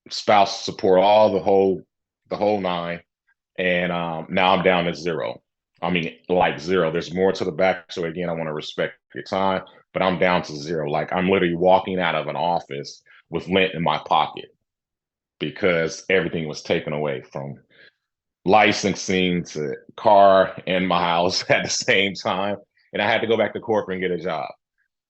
spouse support, all the whole nine. And now I'm down to 0. I mean, like 0. There's more to the back. So again, I want to respect your time, but I'm down to 0. Like I'm literally walking out of an office with lint in my pocket because everything was taken away from licensing to car and my house at the same time. And I had to go back to corporate and get a job.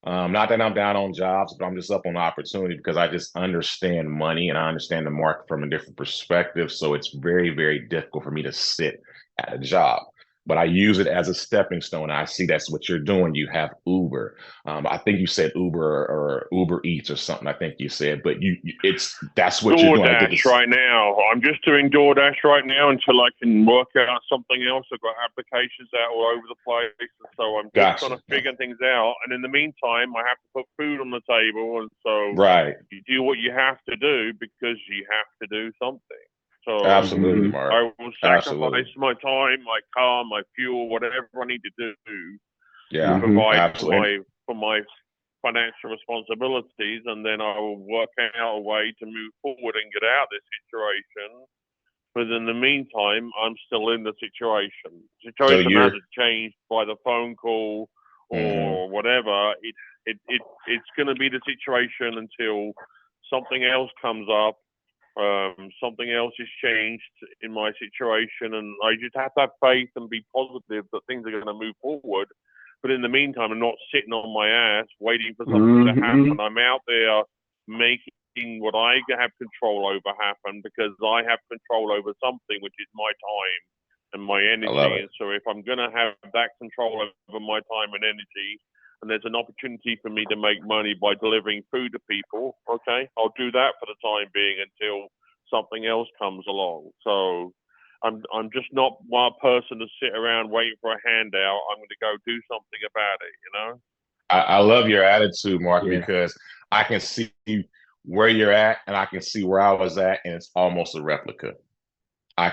Not that I'm down on jobs, but I'm just up on opportunity because I just understand money and I understand the market from a different perspective. So it's very, very difficult for me to sit at a job. But I use it as a stepping stone. I see that's what you're doing. You have Uber. I think you said Uber or Uber Eats or something. I think you said, but that's what you're doing. DoorDash right now. I'm just doing DoorDash right now until I can work out something else. I've got applications out all over the place, and so I'm just kind of figuring things out. And in the meantime, I have to put food on the table, and so you do what you have to do because you have to do something. So absolutely, Mark. I will sacrifice my time, my car, my fuel, whatever I need to do to provide for my financial responsibilities, and then I will work out a way to move forward and get out of this situation. But in the meantime, I'm still in the situation. The situation hasn't changed by the phone call or whatever. It's going to be the situation until something else comes up. Something else has changed in my situation, and I just have to have faith and be positive that things are going to move forward. But in the meantime, I'm not sitting on my ass waiting for something to happen. I'm out there making what I have control over happen because I have control over something, which is my time and my energy. And so if I'm going to have that control over my time and energy, and there's an opportunity for me to make money by delivering food to people, okay, I'll do that for the time being until something else comes along. So I'm just not one person to sit around waiting for a handout. I'm going to go do something about it, you know? I love your attitude, Mark, because I can see where you're at and I can see where I was at, and it's almost a replica. I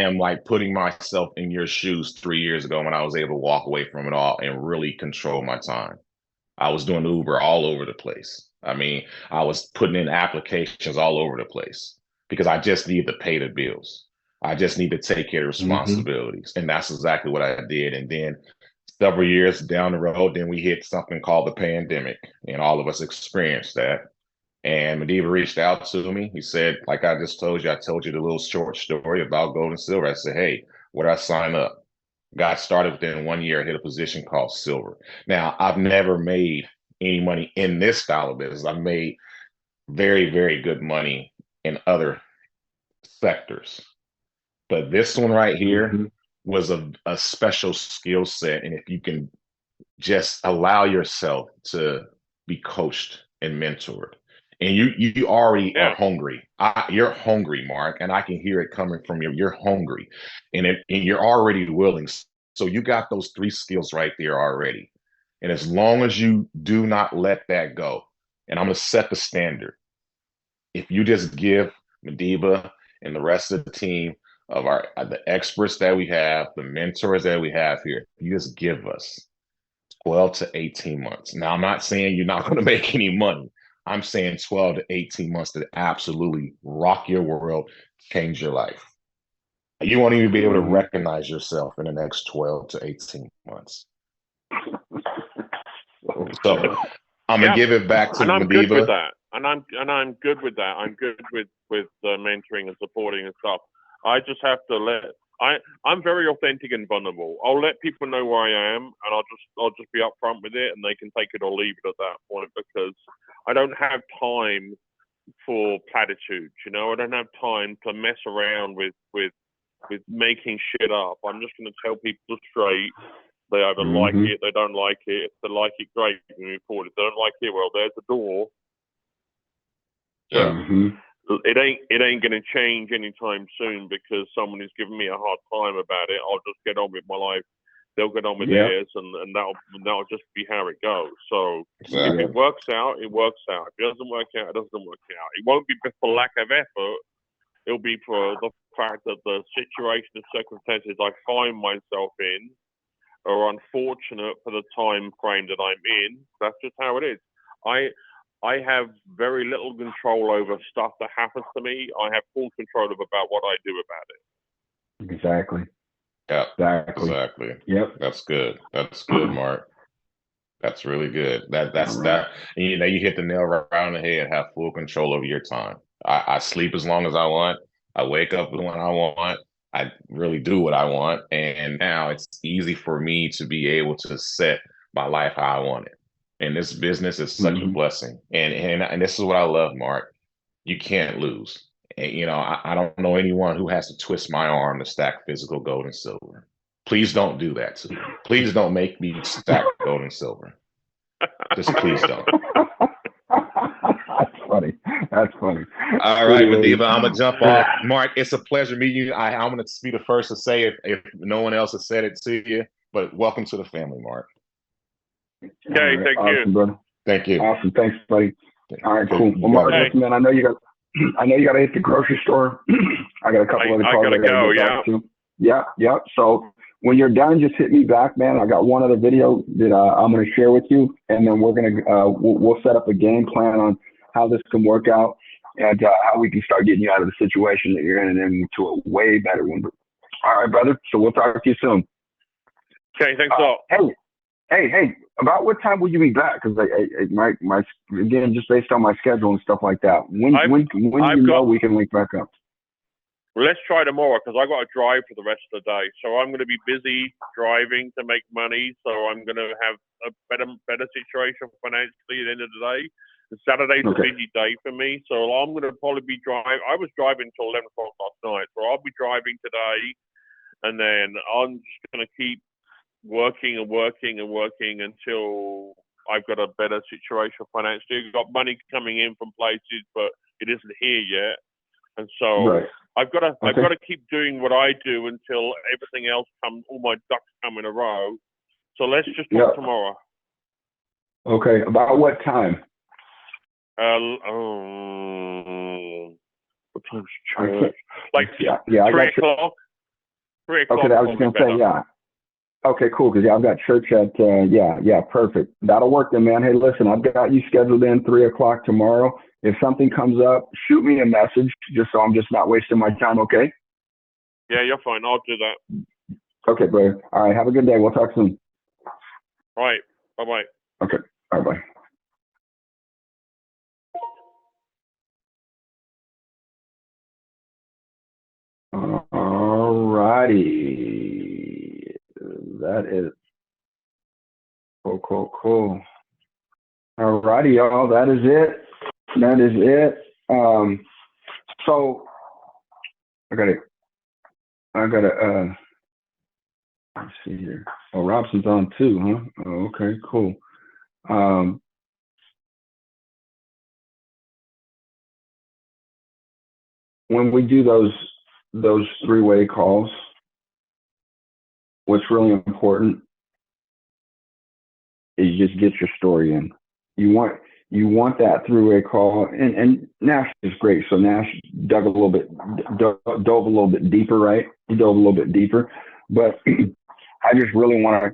am like putting myself in your shoes 3 years ago when I was able to walk away from it all and really control my time. I was doing Uber all over the place. I mean, I was putting in applications all over the place because I just need to pay the bills. I just need to take care of responsibilities. And that's exactly what I did. And then several years down the road, then we hit something called the pandemic, and all of us experienced that. And Madiba reached out to me. He said, like I just told you, I told you the little short story about gold and silver. I said, hey, would I sign up? Got started within 1 year, hit a position called silver. Now, I've never made any money in this style of business. I've made very, very good money in other sectors. But this one right here was a special skill set. And if you can just allow yourself to be coached and mentored, and you already are hungry. You're hungry, Mark, and I can hear it coming from you. You're hungry, and you're already willing. So you got those 3 skills right there already. And as long as you do not let that go, and I'm going to set the standard. If you just give Madiba and the rest of the team of the experts that we have, the mentors that we have here, you just give us 12 to 18 months. Now, I'm not saying you're not going to make any money. I'm saying 12 to 18 months to absolutely rock your world, change your life. You won't even be able to recognize yourself in the next 12 to 18 months. So I'm gonna give it back to Madiba. I'm good with that. And I'm good with that. I'm good with mentoring and supporting and stuff. I just have to I'm very authentic and vulnerable. I'll let people know where I am, and I'll just be upfront with it, and they can take it or leave it at that point, because I don't have time for platitudes. You know, I don't have time to mess around with making shit up. I'm just going to tell people straight. They either like it, they don't like it. If they like it, great, we move forward. If they don't like it, well, there's the door. It ain't going to change anytime soon because someone is giving me a hard time about it. I'll just get on with my life. They'll get on with theirs, and that'll just be how it goes. So if it works out, it works out. If it doesn't work out, it doesn't work out. It won't be for lack of effort. It'll be for the fact that the situation and circumstances I find myself in are unfortunate for the time frame that I'm in. That's just how it is. I have very little control over stuff that happens to me. I have full control about what I do about it. Exactly. Yeah. Exactly. Yep. That's good. That's good, Mark. That's really good. That's that. And, you know, you hit the nail right on the head. Have full control over your time. I sleep as long as I want. I wake up when I want. I really do what I want. And now it's easy for me to be able to set my life how I want it. And this business is such a blessing. And this is what I love, Mark. You can't lose. And, you know, I don't know anyone who has to twist my arm to stack physical gold and silver. Please don't do that to me. Please don't make me stack gold and silver. Just please don't. That's funny. That's funny. All right, Madiba, I'm gonna jump off. Mark, it's a pleasure meeting you. I'm gonna be the first to say if no one else has said it to you, but welcome to the family, Mark. Okay, thank awesome, you. Brother. Thank you. Awesome, thanks, buddy. All right, cool. Well, Mark, listen, man, I know you got to hit the grocery store. I got a couple other calls I gotta go. Yeah. Yeah. So when you're done, just hit me back, man. I got one other video that I'm going to share with you, and then we're going to we'll set up a game plan on how this can work out and how we can start getting you out of the situation that you're in and into a way better one. All right, brother. So we'll talk to you soon. Okay, thanks a lot. Hey, about what time will you be back? Because my again, just based on my schedule and stuff like that. When know we can link back up? Well, let's try tomorrow because I got to drive for the rest of the day. So I'm going to be busy driving to make money. So I'm going to have a better situation financially at the end of the day. The Saturday's a busy day for me, so I'm going to probably be driving. I was driving until 11 o'clock last night, so I'll be driving today, and then I'm just going to keep working until I've got a better situation financially. I've got money coming in from places, but it isn't here yet, and so I've got to keep doing what I do until everything else all my ducks come in a row. So let's just talk tomorrow. Okay, about what time? What time's church? Like 3 o'clock. 3 o'clock. Okay, I was just gonna say Okay, cool. Because I've got church at perfect. That'll work then, man. Hey, listen, I've got you scheduled in 3 o'clock tomorrow. If something comes up, shoot me a message just so I'm just not wasting my time. Okay? Yeah, you're fine. I'll do that. Okay, brother. All right. Have a good day. We'll talk soon. All right. Bye-bye. Okay. All right. Bye. All righty. That is cool. All righty, y'all. That is it. So I gotta let's see here. Oh, Robson's on too, huh? Oh, okay, cool. When we do those three-way calls, what's really important is just get your story in. You want that three-way call, and Nash is great. So Nash dove a little bit deeper, right? He dove a little bit deeper, but I just really want to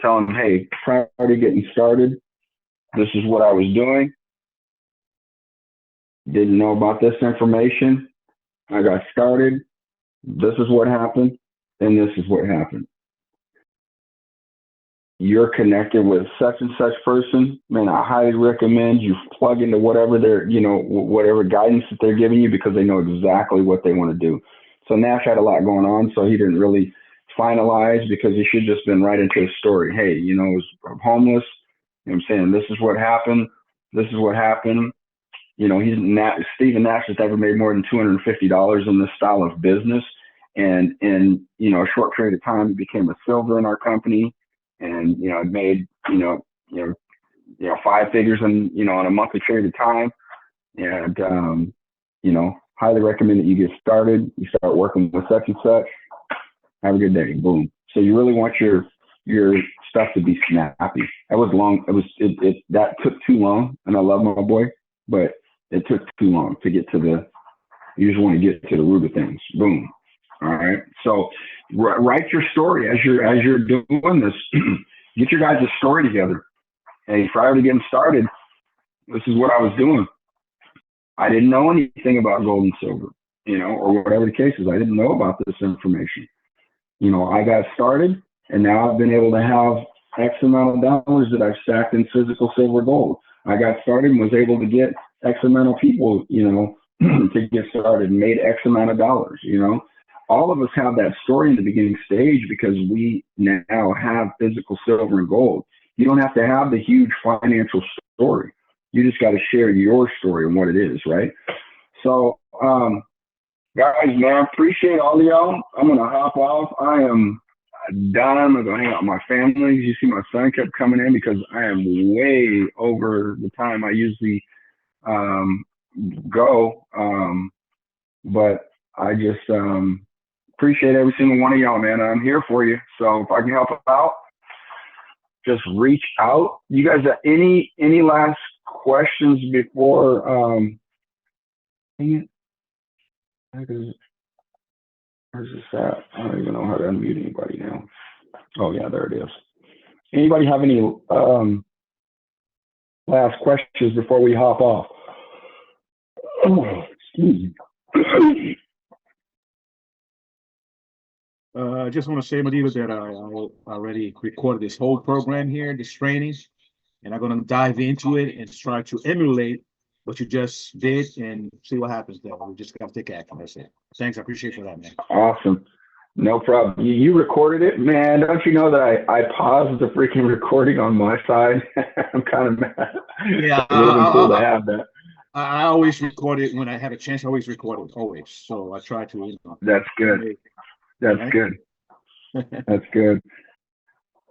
tell him, hey, prior to getting started, this is what I was doing. Didn't know about this information. I got started. This is what happened, and this is what happened. You're connected with such and such person, man, I highly recommend you plug into whatever whatever guidance that they're giving you, because they know exactly what they want to do. So Nash had a lot going on, so he didn't really finalize, because he should have just been right into his story. Hey, I was homeless. You know what I'm saying? This is what happened. This is what happened. Stephen Nash has never made more than $250 in this style of business. And in, a short period of time, he became a silver in our company. And, made, 5 figures in a monthly period of time. And, highly recommend that you get started. You start working with such and such. Have a good day. Boom. So you really want your stuff to be snappy. That was long. That took too long. And I love my boy, but it took too long to get to you just want to get to the root of things. Boom. All right. So write your story as you're doing this. Get your guys' story together. Hey, prior to getting started, this is what I was doing. I didn't know anything about gold and silver, or whatever the case is. I didn't know about this information. I got started, and now I've been able to have X amount of dollars that I've stacked in physical silver gold. I got started and was able to get X amount of people, to get started and made X amount of dollars. You know, all of us have that story in the beginning stage because we now have physical silver and gold. You don't have to have the huge financial story. You just got to share your story and what it is, right? So, guys, man, appreciate all of y'all. I'm going to hop off. I am done. I'm going to go hang out with my family. You see my son kept coming in because I am way over the time I usually go. But I just appreciate every single one of y'all, man. I'm here for you. So if I can help out, just reach out. You guys have any last questions before dang it. Where's this at? I don't even know how to unmute anybody now. Oh yeah, there it is. Anybody have any last questions before we hop off? Oh, excuse me. I just want to say, Madiba, that I already recorded this whole program here, this training, and I'm going to dive into it and try to emulate what you just did and see what happens there. We just got to take action. That's it. Thanks. I appreciate for that, man. Awesome. No problem. You recorded it, man. Don't you know that I paused the freaking recording on my side? I'm kind of mad. Yeah, it would have been cool to have that. I always record it when I have a chance. I always record it, always. So I try to. You know, that's good. That's good. That's good.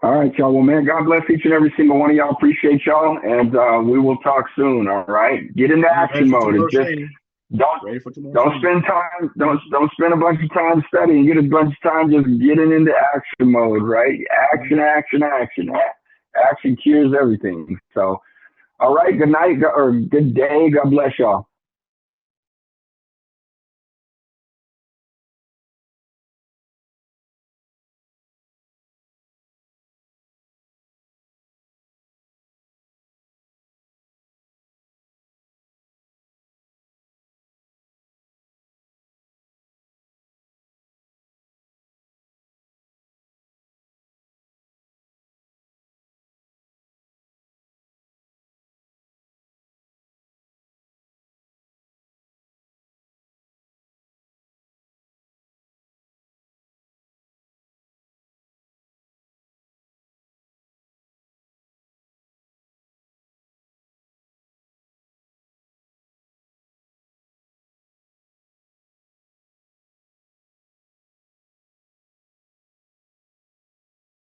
All right, y'all. Well, man, God bless each and every single one of y'all. Appreciate y'all, and we will talk soon. All right. Get into action mode and just don't spend time. Don't spend a bunch of time studying. Get a bunch of time just getting into action mode. Right. Action, action, action. Action cures everything. So, all right. Good night or good day. God bless y'all.